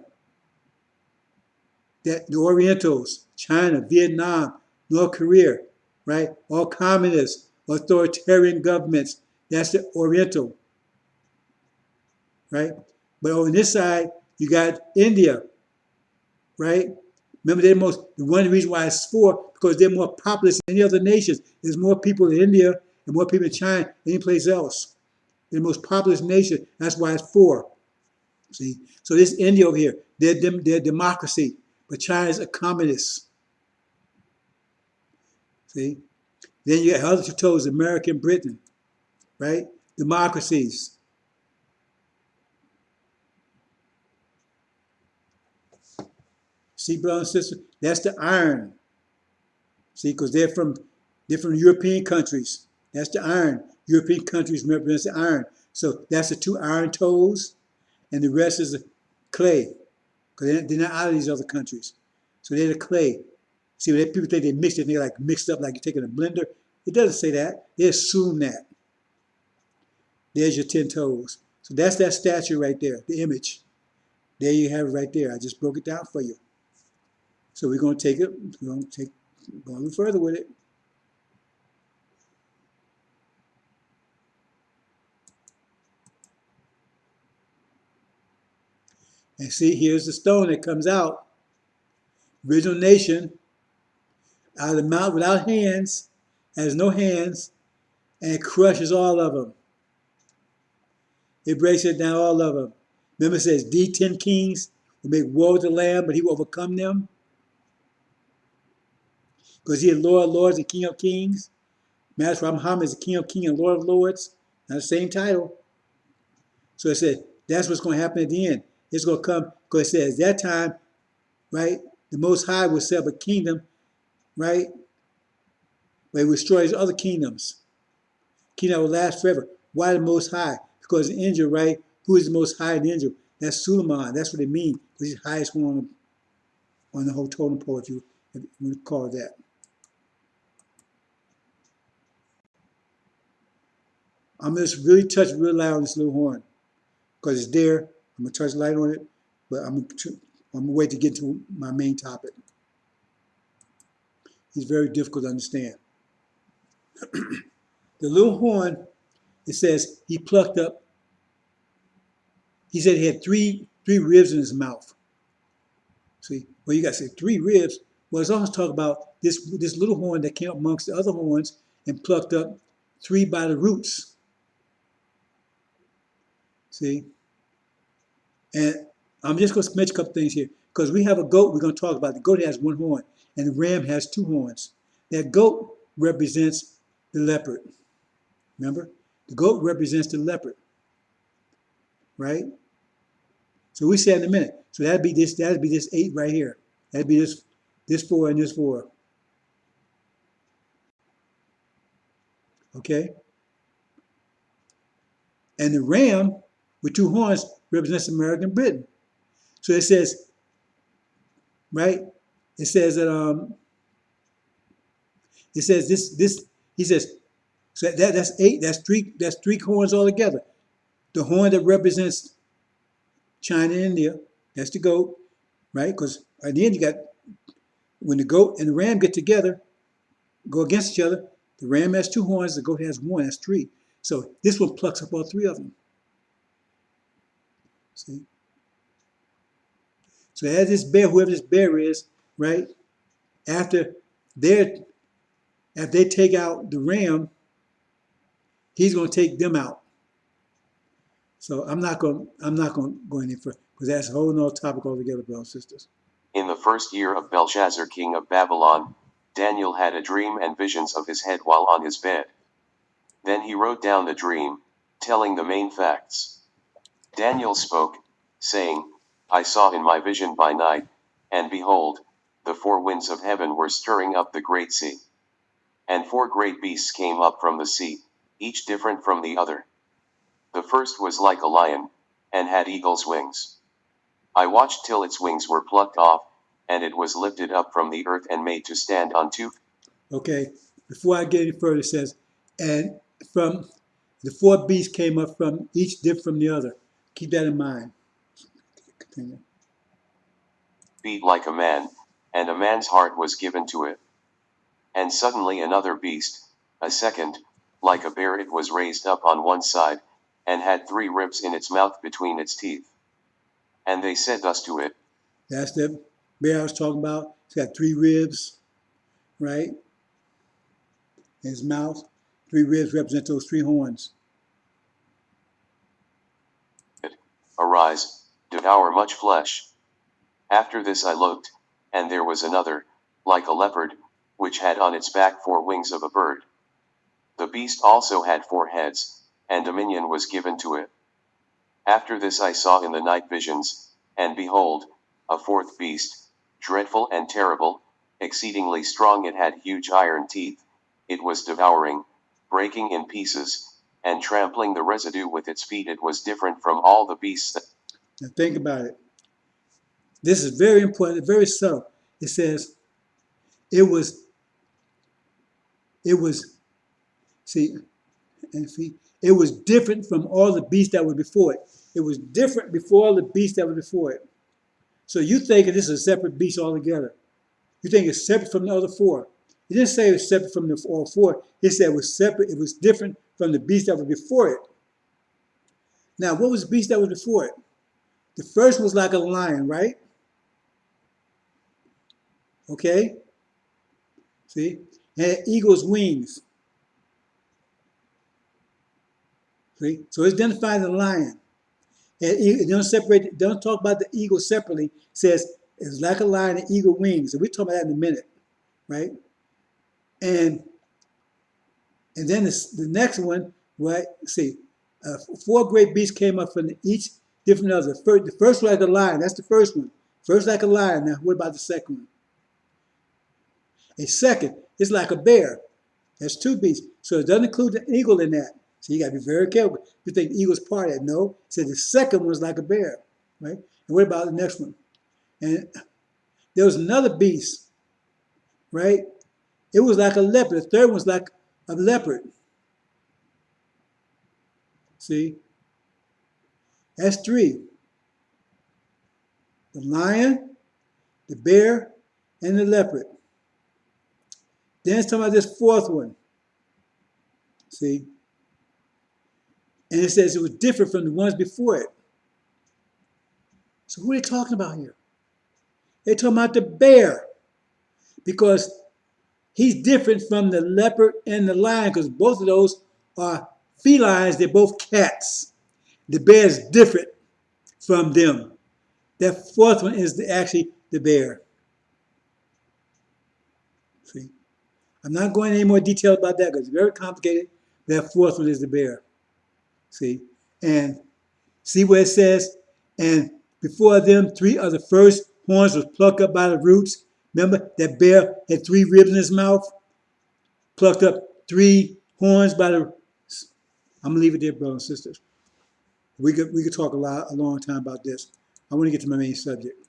the Orientals, China, Vietnam, North Korea, right? All communists, authoritarian governments. That's the Oriental, right? But on this side, you got India, right? Remember, one of the reasons why it's 4, because they're more populous than any other nations. There's more people in India and more people in China than any place else. They're the most populous nation. That's why it's 4. See, so this India over here, they're democracy, but China's a communist. See, then you got other two toes, America and Britain, right? Democracies. See, brothers and sisters, that's the iron. See, because they're from European countries. That's the iron. European countries represents the iron. So that's the two iron toes, and the rest is the clay, because they're not out of these other countries. So they're the clay. See, when people think they mixed it, they're like mixed up like you're taking a blender. It doesn't say that. They assume that. There's your 10 toes. So that's that statue right there, the image. There you have it right there. I just broke it down for you. So we're going to take it, we're going to go a little further with it. And see, here's the stone that comes out. Original nation, out of the mouth without hands, has no hands, and it crushes all of them. It breaks it down, all of them. Remember it says, the 10 kings will make war with the Lamb, but he will overcome them. Because he is Lord of Lords and King of Kings. Master Muhammad is the King of Kings and Lord of Lords. Not the same title. So it said, that's what's going to happen at the end. It's going to come, because it says, at that time, right, the Most High will set up a kingdom, right, where he destroys other kingdoms. Kingdom will last forever. Why the Most High? Because the angel, right, who is the Most High in the angel? That's Suleiman. That's what it means. Because he's the highest one on the whole totem pole, if you want to call it that. I'm going to just really touch real loud on this little horn, because it's there. I'm going to touch light on it, but I'm going to wait to get to my main topic. It's very difficult to understand. The little horn, it says he plucked up, he said he had three ribs in his mouth. See, well, you got to say 3 ribs. Well, it's also talking about this little horn that came up amongst the other horns and plucked up 3 by the roots. See? And I'm just going to mention a couple things here. Because we have a goat we're going to talk about. The goat has 1 horn, and the ram has 2 horns. That goat represents the leopard. Remember? The goat represents the leopard. Right? So we said in a minute. So that'd be this 8 right here. That'd be this 4 and this 4. Okay? And the ram with 2 horns represents American Britain. So it says, right? It says that it says this he says, so that's 8, that's 3 horns altogether. The horn that represents China and India, that's the goat, right? Because at the end you got, when the goat and the ram get together, go against each other, the ram has 2 horns, the goat has 1, that's 3. So this one plucks up all 3 of them. See? So as this bear, whoever this bear is, right, after they take out the ram, he's going to take them out. So I'm not going to go any further, because that's a whole nother topic altogether, brothers and sisters. In the first year of Belshazzar, king of Babylon, Daniel had a dream and visions of his head while on his bed. Then he wrote down the dream, telling the main facts. Daniel spoke, saying, I saw in my vision by night, and behold, the 4 winds of heaven were stirring up the great sea. And 4 great beasts came up from the sea, each different from the other. The first was like a lion, and had eagle's wings. I watched till its wings were plucked off, and it was lifted up from the earth and made to stand on 2. Okay, before I get any further, it says, and from the 4 beasts came up from each different from the other. Keep that in mind. Continue. Beat like a man, and a man's heart was given to it. And suddenly another beast, a second, like a bear, it was raised up on one side, and had 3 ribs in its mouth between its teeth. And they said thus to it. That's the bear I was talking about. It's got 3 ribs, right? In his mouth. 3 ribs represent those 3 horns. Arise, devour much flesh. After this I looked, and there was another, like a leopard, which had on its back 4 wings of a bird. The beast also had 4 heads, and dominion was given to it. After this I saw in the night visions, and behold, a 4th beast, dreadful and terrible, exceedingly strong. It had huge iron teeth. It was devouring, breaking in pieces, and trampling the residue with its feet. It was different from all the beasts. Now think about it. This is very important, very subtle. It says, it was, see, it was different from all the beasts that were before it. It was different before all the beasts that were before it. So you think this is a separate beast altogether. You think it's separate from the other 4. It didn't say it was separate from the all 4. It said it was separate. It was different from the beast that was before it. Now, what was the beast that was before it? The first was like a lion, right? Okay? See? It had eagle's wings. See? So it's identifying the lion. And it don't separate, don't talk about the eagle separately. It says it's like a lion and eagle wings. And we'll talk about that in a minute, right? And then the next one, right? See, 4 great beasts came up from each different other. The first like a lion, that's the first one. First like a lion. Now, what about the second one? A second is like a bear. That's 2 beasts. So it doesn't include the eagle in that. So you got to be very careful. You think the eagle's part of that. No. It says the second one's like a bear, right? And what about the next one? And there was another beast, right? It was like a leopard. The third one's like a leopard. See? That's 3. The lion, the bear, and the leopard. Then it's talking about this 4th one. See? And it says it was different from the ones before it. So who are they talking about here? They're talking about the bear. Because he's different from the leopard and the lion, because both of those are felines. They're both cats. The bear is different from them. That 4th one is actually the bear. See? I'm not going into any more detail about that because it's very complicated. That 4th one is the bear. See? And see where it says, and before them 3 of the first horns was plucked up by the roots. Remember that bear had 3 ribs in his mouth? Plucked up 3 horns by the... I'm going to leave it there, brothers and sisters. We could talk a long time about this. I want to get to my main subject.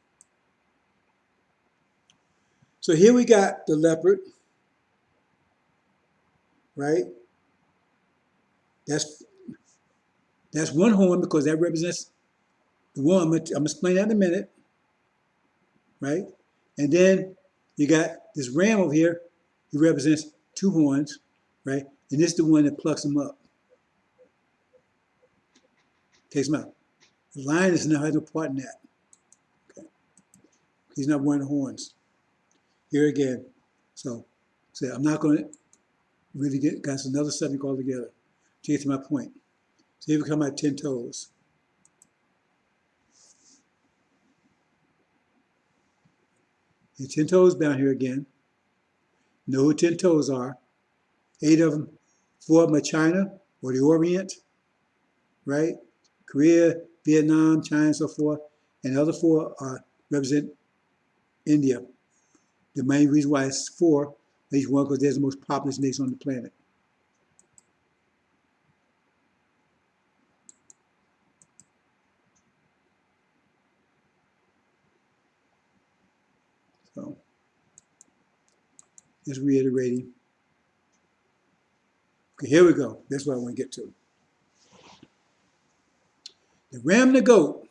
So here we got the leopard, right? That's 1 horn because that represents the one. I'm going to explain that in a minute, right? And then you got this ram over here. He represents 2 horns, right? And this is the one that plucks them up. Takes them out. The lion has no part in that. Okay. He's not wearing the horns. Here again. So I'm not going to really that's another subject altogether to get to my point. So here we come at 10 toes. And 10 toes down here again. Know who 10 toes are. 8 of them, 4 of them are China or the Orient, right? Korea, Vietnam, China, and so forth. And the other 4 represent India. The main reason why it's 4, each one, because there's the most populous nation on the planet. So, just reiterating. Okay, here we go. That's what I want to get to. The ram and the goat.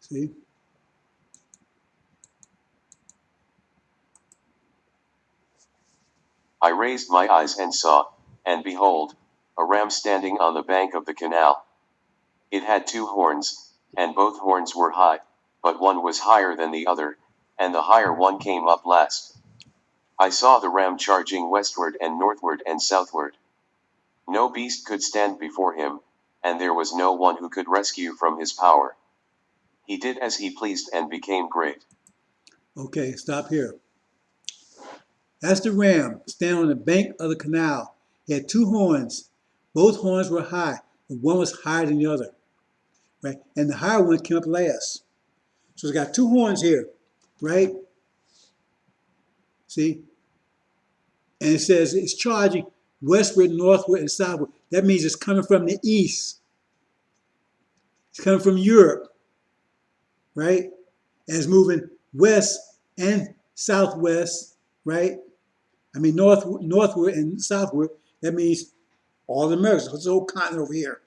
See? I raised my eyes and saw, and behold, a ram standing on the bank of the canal. It had 2 horns, and both horns were high, but one was higher than the other, and the higher one came up last. I saw the ram charging westward and northward and southward. No beast could stand before him, and there was no one who could rescue from his power. He did as he pleased and became great. Okay, stop here. That's the ram standing on the bank of the canal. He had two horns. Both horns were high, but one was higher than the other. Right? And the higher one came up last. So it's got two horns here, right? See? And it says it's charging westward, northward, and southward. That means it's coming from the east. It's coming from Europe, right? And it's moving west and southwest, right? I mean northward and southward. That means all the Americas. It's the whole continent over here.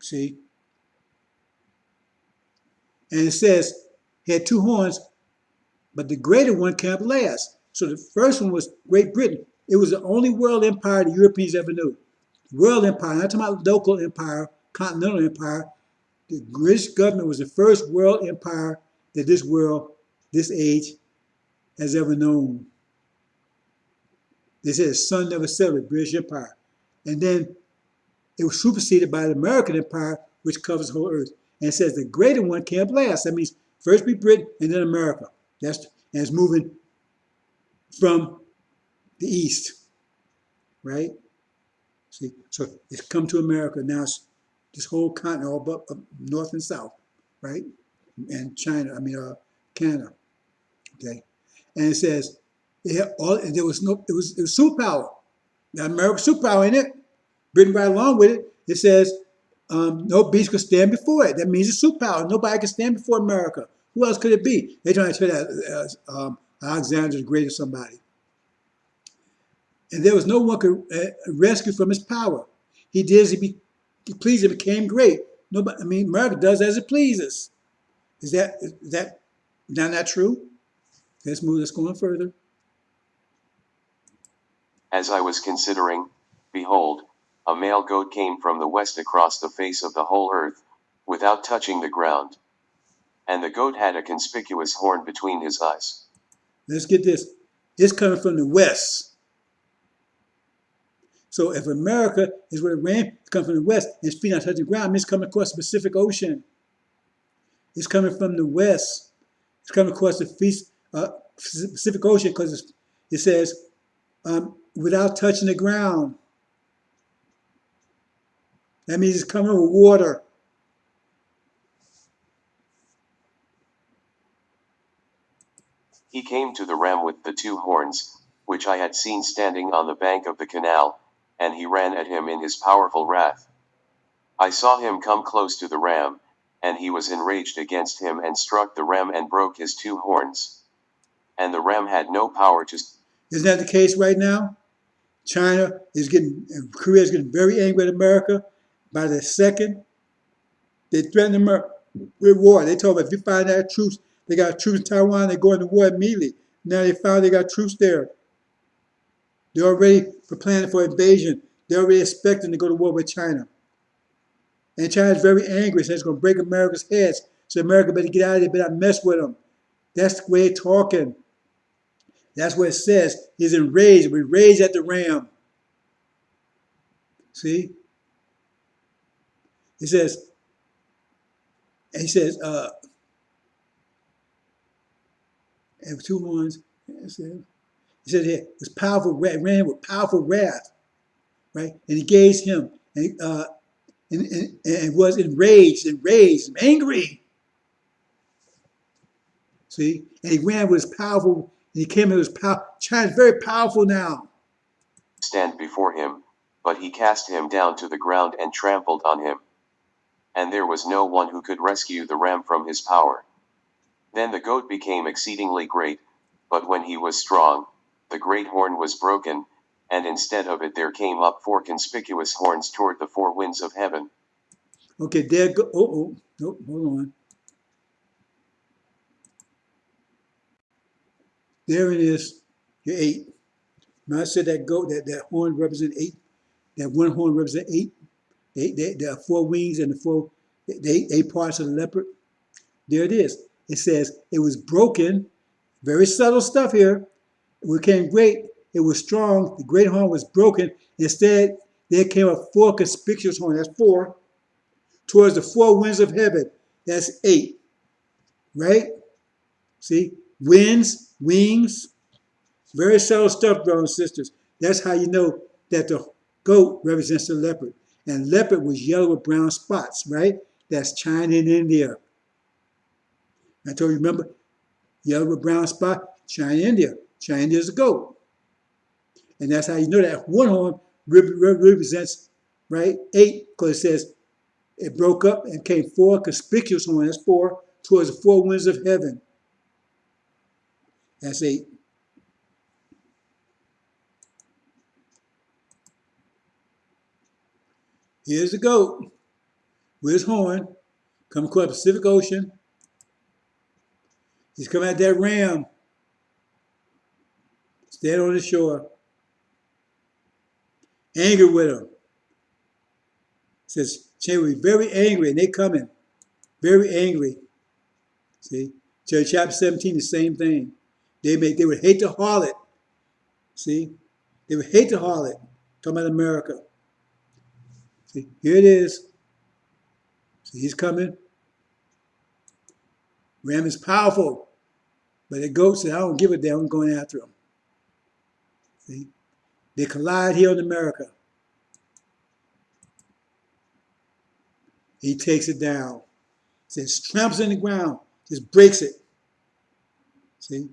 See? And it says he had two horns, but the greater one came up last. So the first one was Great Britain. It was the only world empire the Europeans ever knew. World empire, not talking about local empire, continental empire. The British government was the first world empire that this world, this age, has ever known. They said the sun never set the British Empire. And then it was superseded by the American Empire, which covers the whole earth. And it says the greater one came up last. That means first be Britain and then America. And it's moving from the east, right? See, so it's come to America now. It's this whole continent, all up north and south, right? And China, Canada, okay. And it says there was superpower. Now America's superpower in it. Britain right along with it. It says no beast could stand before it. That means it's superpower. Nobody can stand before America. Who else could it be? They're trying to tell that Alexander the Great or somebody. And there was no one could rescue from his power. He did as he pleased and became great. Nobody, America does as it pleases. Is that not true? Let's go on further. As I was considering, behold, a male goat came from the west across the face of the whole earth, without touching the ground. And the goat had a conspicuous horn between his eyes. Let's get this. It's coming from the west. So if America is where it ran, it's coming from the west, and its feet not touching the ground, it means it's coming across the Pacific Ocean. It's coming from the west. It's coming across the Pacific Ocean because it says without touching the ground. That means it's coming with water. He came to the ram with the two horns, which I had seen standing on the bank of the canal, and he ran at him in his powerful wrath. I saw him come close to the ram, and he was enraged against him and struck the ram and broke his two horns. And the ram had no power to... Isn't that the case right now? Korea is getting very angry at America. By the second, they threaten America with war. They told them if you find out troops, they got troops in Taiwan, they go into war immediately. Now they found they got troops there. They're already planning for invasion. They're already expecting to go to war with China. And China's very angry, so it's going to break America's heads. So America better get out of there, better not mess with them. That's the way they're talking. That's what it says. He's enraged. We rage at the ram. See? He says, and two horns. He said it was powerful, ran with powerful wrath, right? And he gazed him, and was enraged, angry. See? And he ran with his powerful, and he came in with his power. China's very powerful now. Stand before him, but he cast him down to the ground and trampled on him. And there was no one who could rescue the ram from his power. Then the goat became exceedingly great, but when he was strong, the great horn was broken, and instead of it there came up four conspicuous horns toward the four winds of heaven. Okay, there go. Nope, hold on. There it is. Your 8. Now I said that goat, that horn represents 8. That one horn represents 8. There are 4 wings and the 8 parts of the leopard. There it is. It says it was broken. Very subtle stuff here. It became great. It was strong. The great horn was broken. Instead, there came a 4 conspicuous horn. That's 4. Towards the 4 winds of heaven. That's 8, right? See, winds, wings, very subtle stuff, brothers and sisters. That's how you know that the goat represents the leopard. And leopard was yellow with brown spots, right? That's China and India. I told you, remember, yellow with brown spot, China, India. China, India is a goat. And that's how you know that one horn represents, right, 8, because it says it broke up and came 4 conspicuous horns. That's 4 towards the 4 winds of heaven. That's 8. Here's the goat with his horn coming across the Pacific Ocean. He's coming at that ram, stand on the shore, angry with him. It says, Chain will be very angry, and they coming, very angry. See, chapter 17, the same thing. They would hate the harlot. See, they would hate the harlot. Talking about America. See, here it is. See, he's coming. Ram is powerful, but the goat said, I don't give a damn, I'm going after him. See, they collide here in America. He takes it down. Says, tramps in the ground, just breaks it. See,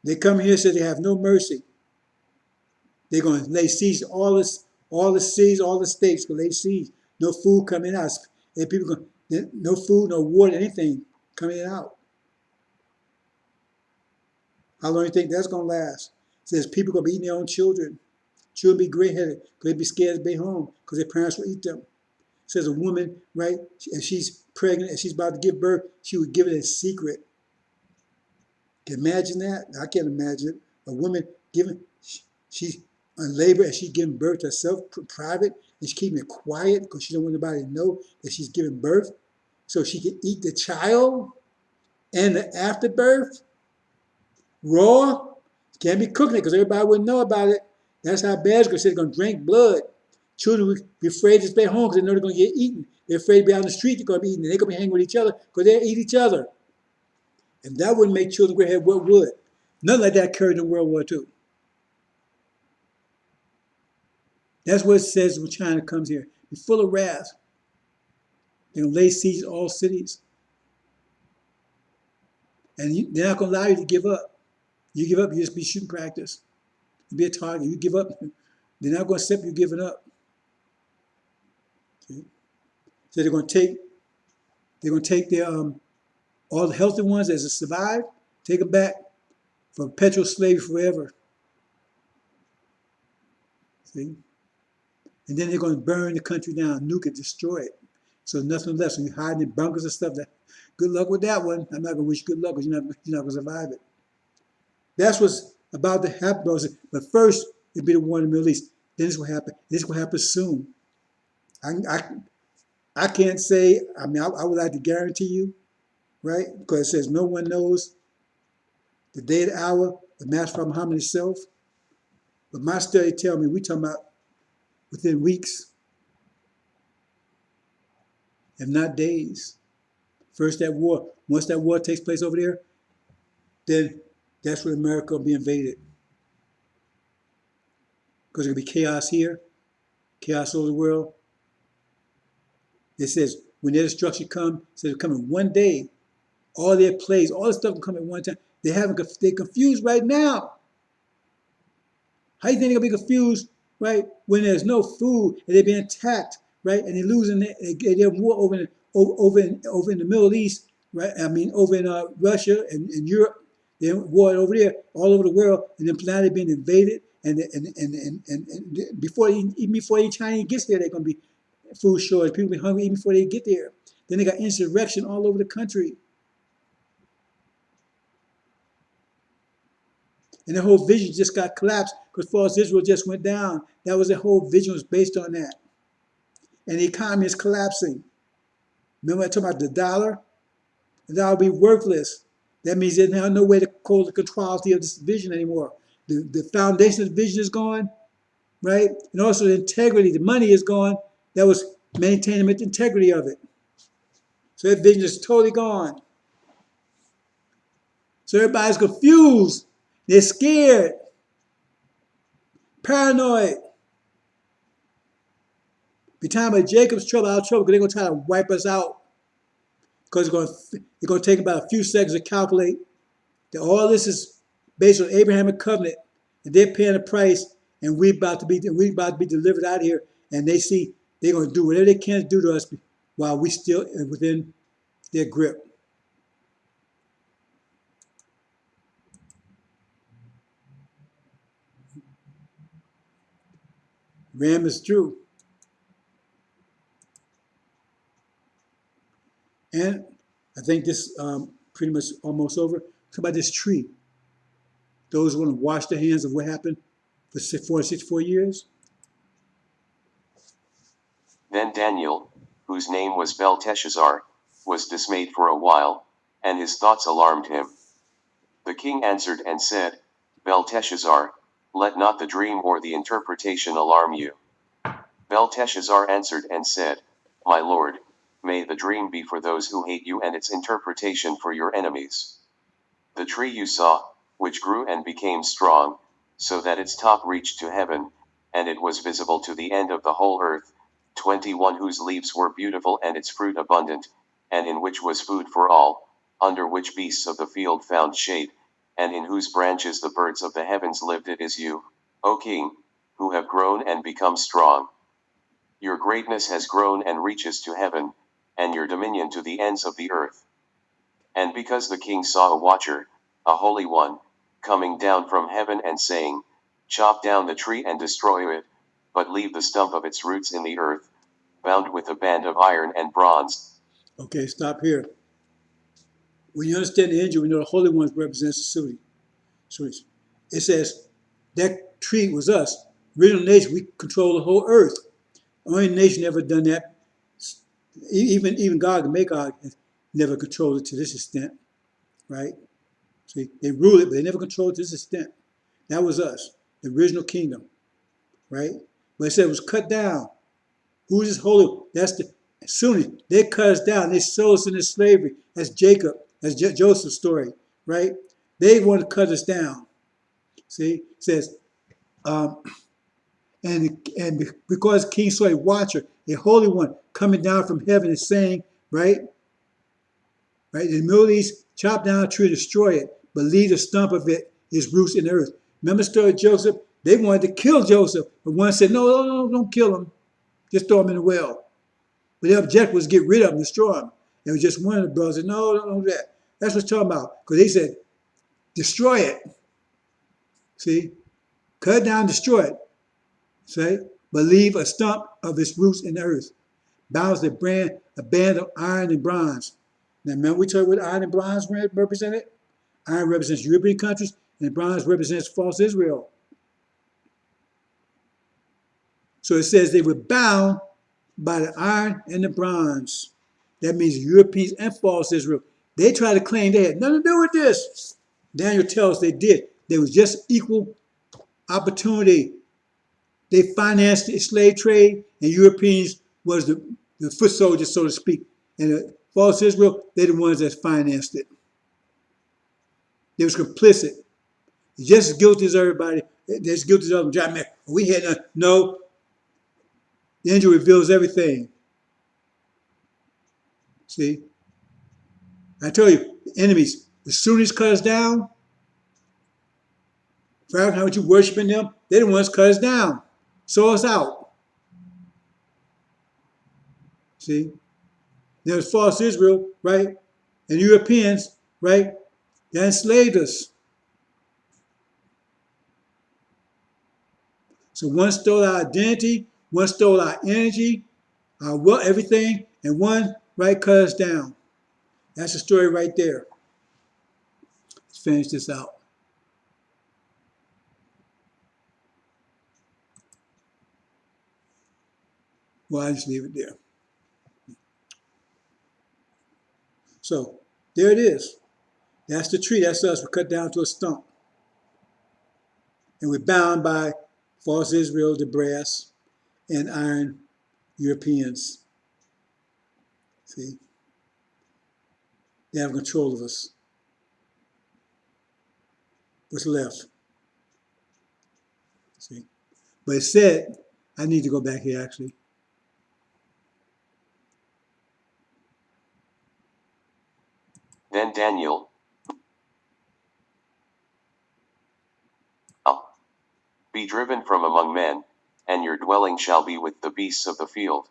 they come here, say they have no mercy. They're going to lay siege to all the cities, all the states, going to lay siege. No food coming out. And people going, no food, no water, anything coming out. How long do you think that's going to last? It says people going to be eating their own children. Children be gray-headed because they be scared to be home because their parents will eat them. It says a woman, right, if she's pregnant and she's about to give birth, she would give it in secret. Can you imagine that? I can't imagine it. A woman giving, she's on labor and she's giving birth to herself, private, and she's keeping it quiet because she don't want anybody to know that she's giving birth so she can eat the child and the afterbirth raw. Can't be cooking it because everybody wouldn't know about it. That's how bad it's going to say they're going to drink blood. Children would be afraid to stay home because they know they're going to get eaten. They're afraid to be out on the street, they're going to be eaten. They're going to be hanging with each other because they eat each other. And that wouldn't make children gray-headed. What would? Nothing like that occurred in World War II. That's what it says when China comes here. Be full of wrath. They're going to lay siege to all cities. And they're not going to allow you to give up. You give up, you just be shooting practice. You be a target. You give up, they're not going to accept you giving up. Okay? So they're going to take their all the healthy ones that survived, take them back for perpetual slavery forever. See? And then they're going to burn the country down, nuke it, destroy it. So nothing left. So you're hiding in bunkers and stuff. Good luck with that one. I'm not going to wish you good luck because you're not going to survive it. That's what's about to happen. But first, it'll be the war in the Middle East. Then this will happen. This will happen soon. I can't say, I mean, I would like to guarantee you, right? Because it says no one knows the day, the hour, the Master Muhammad himself. But my study tell me we're talking about within weeks, if not days. First that war. Once that war takes place over there, then that's when America will be invaded. Because there'll be chaos here, chaos all over the world. It says when their destruction comes, it says it'll come in one day. All their plagues, all this stuff will come at one time. They're confused right now. How do you think they're gonna be confused, right? When there's no food and they're being attacked, right? And they're losing their war over in the Middle East, right? I mean, over in Russia and Europe. They're war over there, all over the world, and then now they're being invaded. And before China gets there, they're gonna be food shortage. People be hungry even before they get there. Then they got insurrection all over the country. And the whole vision just got collapsed because false Israel just went down. That was the whole vision was based on that. And the economy is collapsing. Remember I talked about the dollar? The dollar will be worthless. That means there's now no way to hold the controlity of this vision anymore. The foundation of the vision is gone, right? And also the integrity, the money is gone. That was maintaining the integrity of it. So that vision is totally gone. So everybody's confused. They're scared, paranoid. Be time of Jacob's trouble, our trouble, because they're going to try to wipe us out. Because it's going to take about a few seconds to calculate that all this is based on Abrahamic covenant, and they're paying the price, and we about to be delivered out of here. And they see they're going to do whatever they can to do to us while we still within their grip. Ram is through. And I think this pretty much almost over. Talk about this tree. Those who want to wash their hands of what happened for 464 years. Then Daniel, whose name was Belteshazzar, was dismayed for a while, and his thoughts alarmed him. The king answered and said, Belteshazzar, let not the dream or the interpretation alarm you. Belteshazzar answered and said, My lord, may the dream be for those who hate you and its interpretation for your enemies. The tree you saw, which grew and became strong, so that its top reached to heaven, and it was visible to the end of the whole earth, 21 whose leaves were beautiful and its fruit abundant, and in which was food for all, under which beasts of the field found shade, and in whose branches the birds of the heavens lived. It is you, O king, who have grown and become strong. Your greatness has grown and reaches to heaven, and your dominion to the ends of the earth. And because the king saw a watcher, a holy one, coming down from heaven and saying, Chop down the tree and destroy it, but leave the stump of its roots in the earth, bound with a band of iron and bronze. Okay, stop here. When you understand the angel, we know the Holy One represents the city. So it says that tree was us. Original nation, we control the whole earth. Only nation ever done that. Even Gog and Magog never controlled it to this extent, right? See, they ruled it, but they never controlled it to this extent. That was us, the original kingdom, right? But it said it was cut down. Who is this holy? That's the as soon as they cut us down, they sold us into slavery. That's Jacob, that's Joseph's story, right? They want to cut us down. See, it says, and because King saw a watcher, a holy one coming down from heaven and saying, right, in the middle of these, chop down a tree, destroy it, but leave the stump of it, its roots in the earth. Remember the story of Joseph? They wanted to kill Joseph, but one said, no, don't kill him. Just throw him in the well. But their objective was get rid of him, destroy him. It was just one of the brothers said, no, don't do that. That's what it's talking about. Because they said, destroy it. See? Cut it down, destroy it. See? But leave a stump of its roots in the earth. Bounds a band of iron and bronze. Now remember we told you what iron and bronze represented? Iron represents European countries, and bronze represents false Israel. So it says they were bound by the iron and the bronze. That means Europeans and false Israel. They tried to claim they had nothing to do with this. Daniel tells us they did. There was just equal opportunity. They financed the slave trade, and Europeans was the foot soldiers, so to speak. And the false Israel, they're the ones that financed it. They was complicit. They're just as guilty as everybody. They're as guilty as other them. We had none. No. The angel reveals everything. See? I tell you, the enemies, as soon as cut us down, Pharaoh, how much you worshiping them, they're the ones cut us down. Sow us out. See? There was false Israel, right? And Europeans, right? They enslaved us. So one stole our identity, one stole our energy, our wealth, everything, and one, right, cut us down. That's the story right there. Let's finish this out. Well, I just leave it there. So there it is. That's the tree. That's us. We're cut down to a stump. And we're bound by false Israel, the brass, and iron Europeans. See? They have control of us. What's left? See? But it said, I need to go back here actually. Then Daniel, be driven from among men, and your dwelling shall be with the beasts of the field.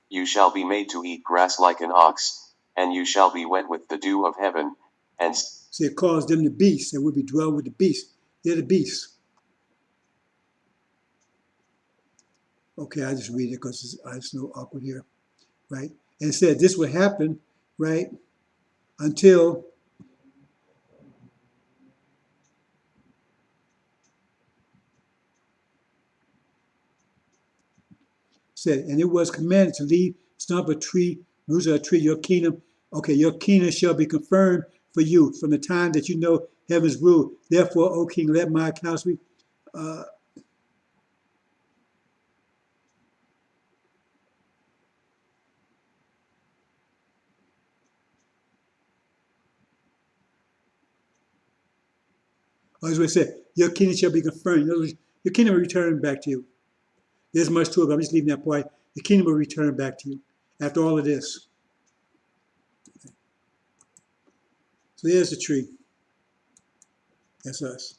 You shall be made to eat grass like an ox, and you shall be wet with the dew of heaven, and See, it calls them the beasts, and we'll be dwelling with the beasts. They're the beasts. Okay, I just read it because it's so awkward here, right? And it said this would happen, right, until said, and it was commanded to leave stump a tree, roots of a tree, your kingdom. Okay, your kingdom shall be confirmed for you from the time that you know heaven's rule. Therefore, O king, let my accounts be. As we said, your kingdom shall be confirmed. In other words, your kingdom will return back to you. There's much to it, but I'm just leaving that part. The kingdom will return back to you after all of this. So there's the tree. That's us,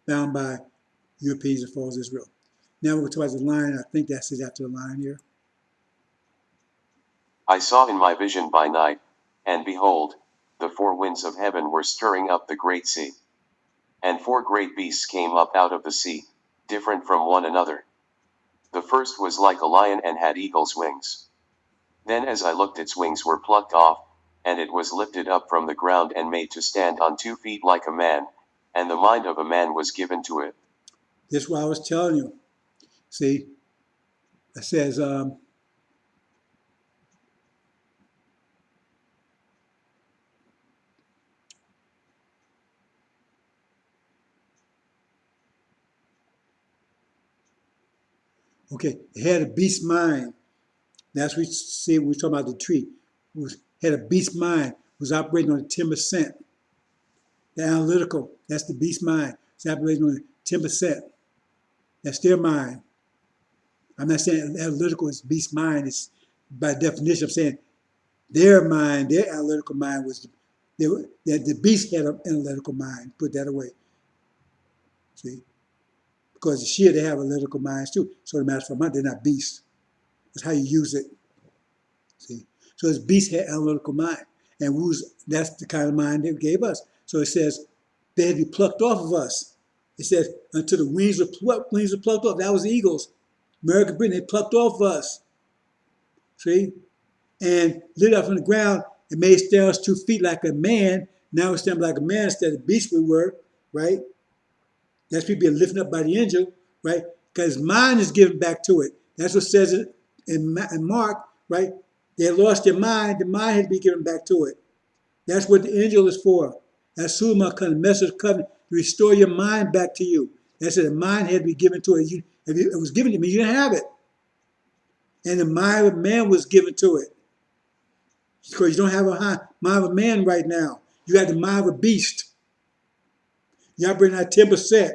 bound by Europeans and falls Israel. Now we're going to talk about the lion. I think that's it after the lion here. I saw in my vision by night, and behold, the four winds of heaven were stirring up the great sea. And four great beasts came up out of the sea, different from one another. The first was like a lion and had eagle's wings. Then as I looked, its wings were plucked off, and it was lifted up from the ground and made to stand on 2 feet like a man, and the mind of a man was given to it. This is what I was telling you. See, it says, okay, it had a beast mind. That's what we see when we talk about the tree. It had a beast mind, was operating on 10%. The analytical, that's the beast mind. It's operating on 10%. That's their mind. I'm not saying analytical is beast mind. It's by definition, I'm saying their mind, their analytical mind was, the beast had an analytical mind. Put that away. See? Because the sheer, they have analytical minds too. So it matters for them, they're not beasts. That's how you use it. See? So this beast had analytical mind. And that's the kind of mind they gave us. So it says they had to be plucked off of us. It says until the wings were plucked off. That was the eagles. American Britain, they plucked off us. See? And lit up from the ground and made stand us 2 feet like a man. Now we stand like a man instead of beast we were, right? That's people being lifted up by the angel, right? Because mind is given back to it. That's what it says in Mark, right? They had lost their mind. The mind had to be given back to it. That's what the angel is for. That's Suma covenant, message of covenant, to restore your mind back to you. That's it. The mind had to be given to it. If it was given to me, you didn't have it. And the mind of man was given to it. Because you don't have a mind of a man right now. You got the mind of a beast. You're operating at 10%.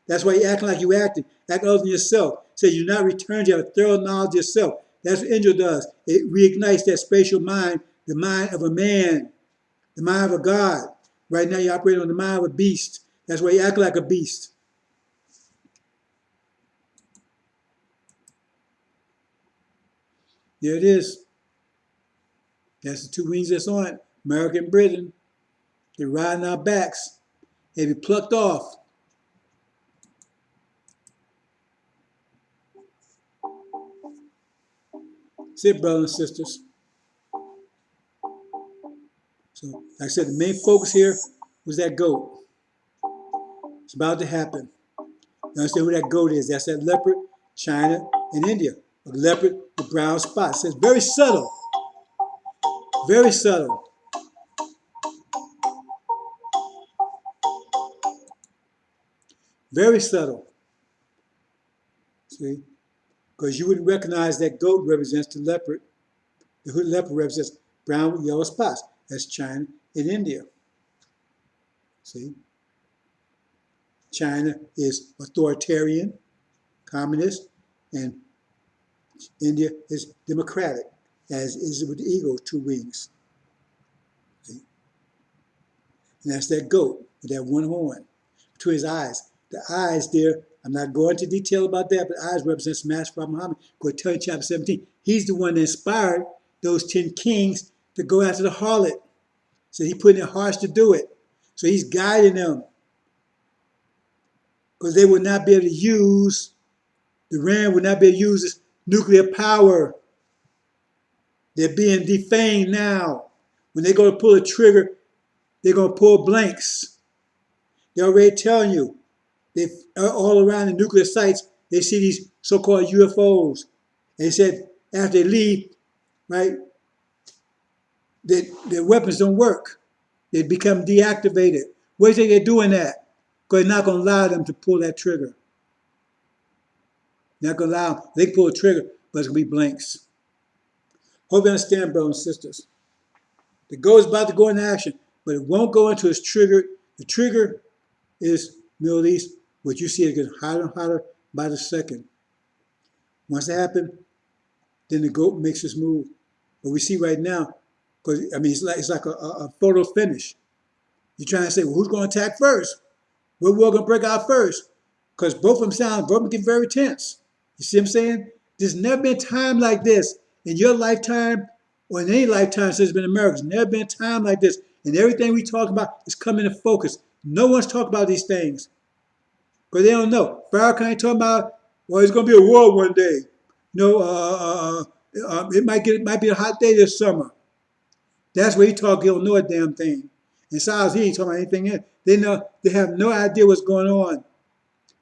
That's why you're acting like you acting. Act other than yourself. Say you not return to have a thorough knowledge of yourself. That's what angel does. It reignites that spatial mind, the mind of a man, the mind of a God. Right now you're operating on the mind of a beast. That's why you act like a beast. There it is. That's the 2 wings that's on it. America and Britain. They're riding our backs. They be plucked off. That's it, brothers and sisters. So, like I said, the main focus here was that goat. It's about to happen. You understand who that goat is? That's that leopard, China and India. A leopard with brown spots. So it's very subtle. Very subtle. Very subtle. See? Because you wouldn't recognize that goat represents the leopard. The leopard represents brown with yellow spots. as China and India. See? China is authoritarian, communist, and India is democratic, as is with the eagle, two wings. See? And that's that goat with that one horn between his eyes. The eyes there, I'm not going into detail about that, but eyes represent Smash Prophet Muhammad. Go tell you chapter 17. He's the one that inspired those 10 kings to go after the harlot. So he put in their hearts to do it. So he's guiding them. Because they would not be able to use, the Iran would not be able to use this nuclear power. They're being defamed now. When they go to pull a trigger, they're going to pull blanks. They're already telling you. They all around the nuclear sites, they see these so-called UFOs. They said after they leave, right, their weapons don't work. They become deactivated. Why do you think they're doing that? Because they're not going to allow them to pull that trigger. Not going to allow them. They can pull a trigger, but it's going to be blanks. Hope you understand, brothers and sisters. The goal is about to go into action, but it won't go into its trigger. The trigger is Middle East. What you see is getting hotter and hotter by the second. Once that happens, then the goat makes its move. What we see right now, because I mean, it's like a photo finish. You're trying to say, well, who's going to attack first? What war going to break out first? Because both of them get very tense. You see what I'm saying? There's never been a time like this in your lifetime or in any lifetime since it's been America. There's never been a time like this. And everything we talk about is coming into focus. No one's talking about these things because they don't know. Farrakhan ain't talking about, well, it's going to be a war one day. No, it might be a hot day this summer. That's what he talk. He don't know a damn thing. And Silas, he ain't talking about anything else. They have no idea what's going on.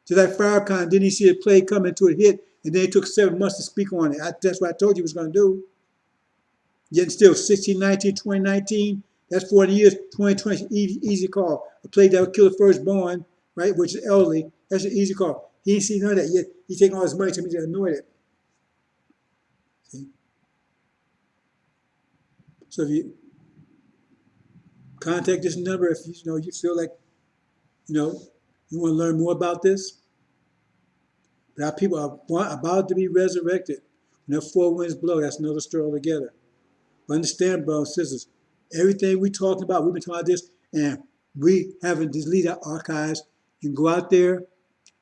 Just like Farrakhan, didn't he see a play coming to a hit, and then it took 7 months to speak on it. That's what I told you he was going to do. Yet still, 1619, 2019, that's 40 years, 2020, easy call. A play that would kill the firstborn, right, which is elderly, that's an easy call. He ain't seen none of that yet. He's taking all his money to me to annoy it. See? So if you contact this number, if you feel like, you want to learn more about this. But our people are about to be resurrected. When the 4 winds blow, that's another story altogether. But understand, brothers and sisters, everything we talking about, we've been talking about this, and we haven't deleted our archives. You can go out there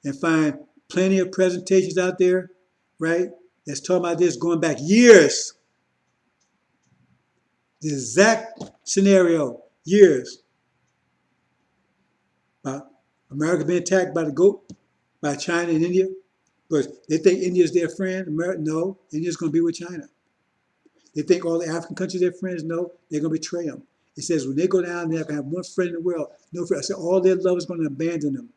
and find plenty of presentations out there, right, that's talking about this going back years. The exact scenario, years. About America being attacked by the goat, by China and India. Because they think India is their friend. No, India's going to be with China. They think all the African countries are their friends. No, they're going to betray them. It says when they go down, they're going to have one friend in the world. No friend. I said all their love is going to abandon them.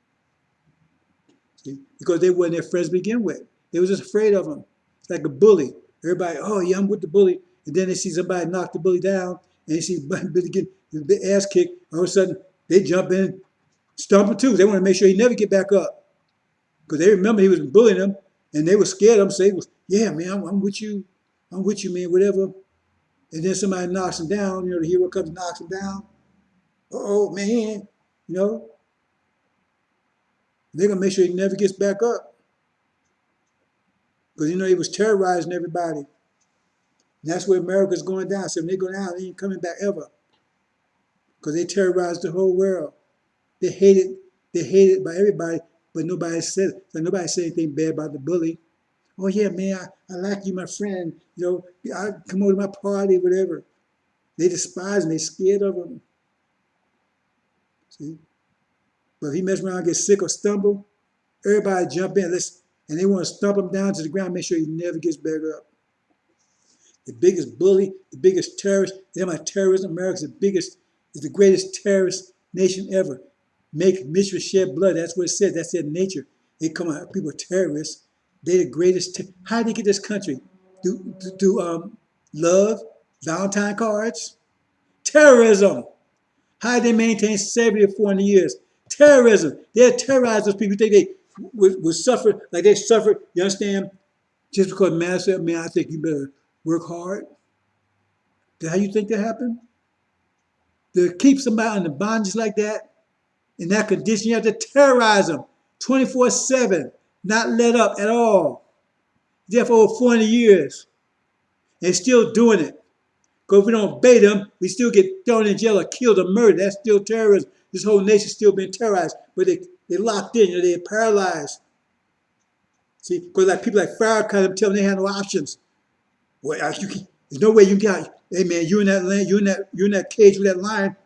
See? Because they weren't their friends to begin with. They were just afraid of them. It's like a bully. Everybody, oh yeah, I'm with the bully. And then they see somebody knock the bully down, and they see Billy get the ass kicked. All of a sudden, they jump in, stomp him too. They want to make sure he never get back up. Because they remember he was bullying them, and they were scared of him. Say, yeah, man, I'm with you. I'm with you, man, whatever. And then somebody knocks him down. The hero comes and knocks him down. Oh, man, they're going to make sure he never gets back up. Because, he was terrorizing everybody. And that's where America's going down. So when they go down, they ain't coming back ever. Because they terrorized the whole world. They're hated by everybody. But nobody said it. So nobody said anything bad about the bully. Oh yeah, man, I like you, my friend. I come over to my party, whatever. They despise him. They scared of him. See? But if he mess around, get sick or stumble, everybody jump in. And they want to stomp him down to the ground, make sure he never gets back up. The biggest bully, the biggest terrorist, they're my terrorism. America's is the greatest terrorist nation ever. Make mischief, shed blood. That's what it says. That's their nature. They come out, people are terrorists. They're the greatest. How did they get this country? Do love, Valentine cards, terrorism. How did they maintain 70 or 400 years? Terrorism. They terrorized those people. You think they would suffer like they suffered? You understand? Just because man said, man, I think you better work hard. Is that how you think that happened? To keep somebody under bondage like that, in that condition, you have to terrorize them 24/7, not let up at all. There for over 400 years. And still doing it. Because if we don't obey them, we still get thrown in jail or killed or murdered. That's still terrorism. This whole nation's still being terrorized. But they locked in, they're paralyzed. See, because like people like Farrakhan tell them they have no options. Well, there's no way you got. Hey man, you in that land, you in that cage with that lion,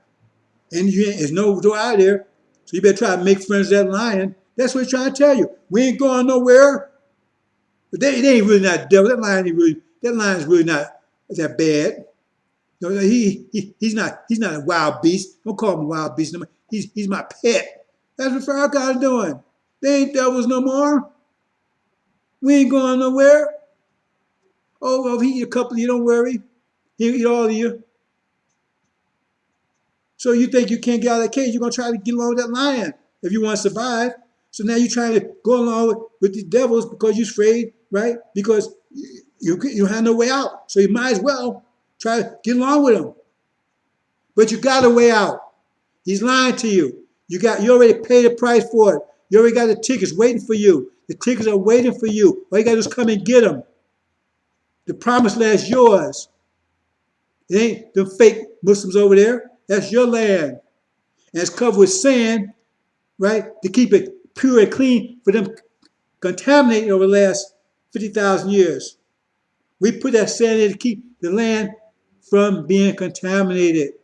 and there's no door out there. So you better try to make friends with that lion. That's what he's trying to tell you. We ain't going nowhere. But they ain't really not devil. That lion's really not that bad. No, he's not a wild beast. Don't call him a wild beast. He's my pet. That's what Farrakhan's doing. They ain't devils no more. We ain't going nowhere. Oh, well, he eat a couple of you, don't worry. He'll eat all of you. So you think you can't get out of that cage, you're going to try to get along with that lion if you want to survive. So now you're trying to go along with these devils because you're afraid, right? Because you have no way out. So you might as well try to get along with him. But you got a way out. He's lying to you. You already paid the price for it. You already got the tickets waiting for you. The tickets are waiting for you. All you got to do is come and get them. The promised land is yours. It ain't the fake Muslims over there. That's your land. And it's covered with sand, right, to keep it pure and clean for them contaminated over the last 50,000 years. We put that sand in to keep the land from being contaminated.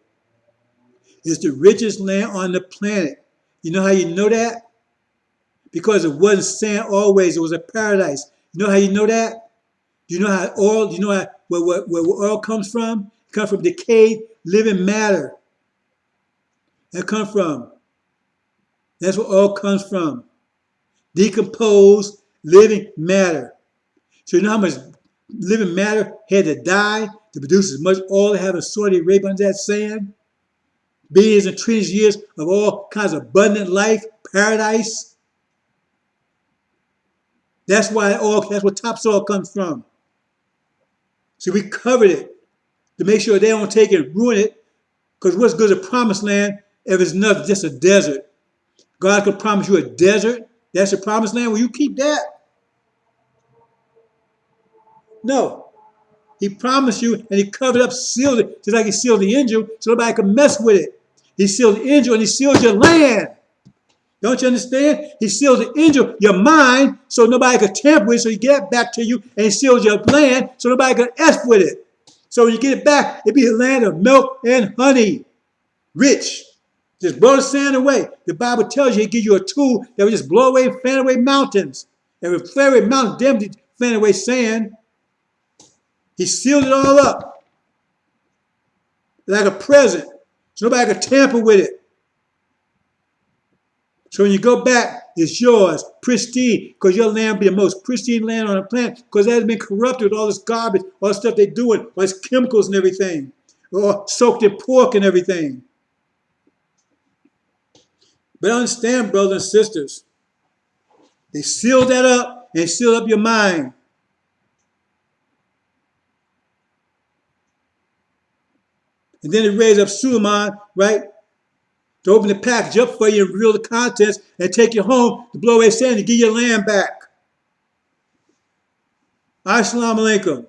It's the richest land on the planet. You know how you know that? Because it wasn't sand always. It was a paradise. You know how you know that? You know how oil, you know how, where oil comes from? It comes from decayed living matter. That comes from. That's where oil comes from. Decomposed living matter. So you know how much living matter had to die to produce as much oil to have a Saudi Arabia under that sand? Billions and trillions of years of all kinds of abundant life, paradise. That's why that's where topsoil comes from. So we covered it to make sure they don't take it and ruin it. Because what's good is a promised land if it's nothing, just a desert. God could promise you a desert. That's a promised land. Will you keep that? No. He promised you and he covered up, sealed it, just like he sealed the angel so nobody could mess with it. He sealed the angel and he sealed your land. Don't you understand? He sealed the angel, your mind, so nobody could tamper with it, so you get it back to you, and he sealed your land so nobody could F with it. So when you get it back, it'd be a land of milk and honey. Rich. Just blow the sand away. The Bible tells you he gives you a tool that will just blow away and fan away mountains. And with fan away mountains, damn it, fan away sand. He sealed it all up like a present, so nobody could tamper with it. So when you go back, it's yours, pristine, because your land will be the most pristine land on the planet, because it hasn't been corrupted with all this garbage, all the stuff they're doing, all these chemicals and everything, or soaked in pork and everything. But understand, brothers and sisters, they sealed that up and sealed up your mind. And then they raised up Suleiman, right, to open the package up for you and reveal the contents and take you home to blow away sand and give your land back. Assalamu alaikum.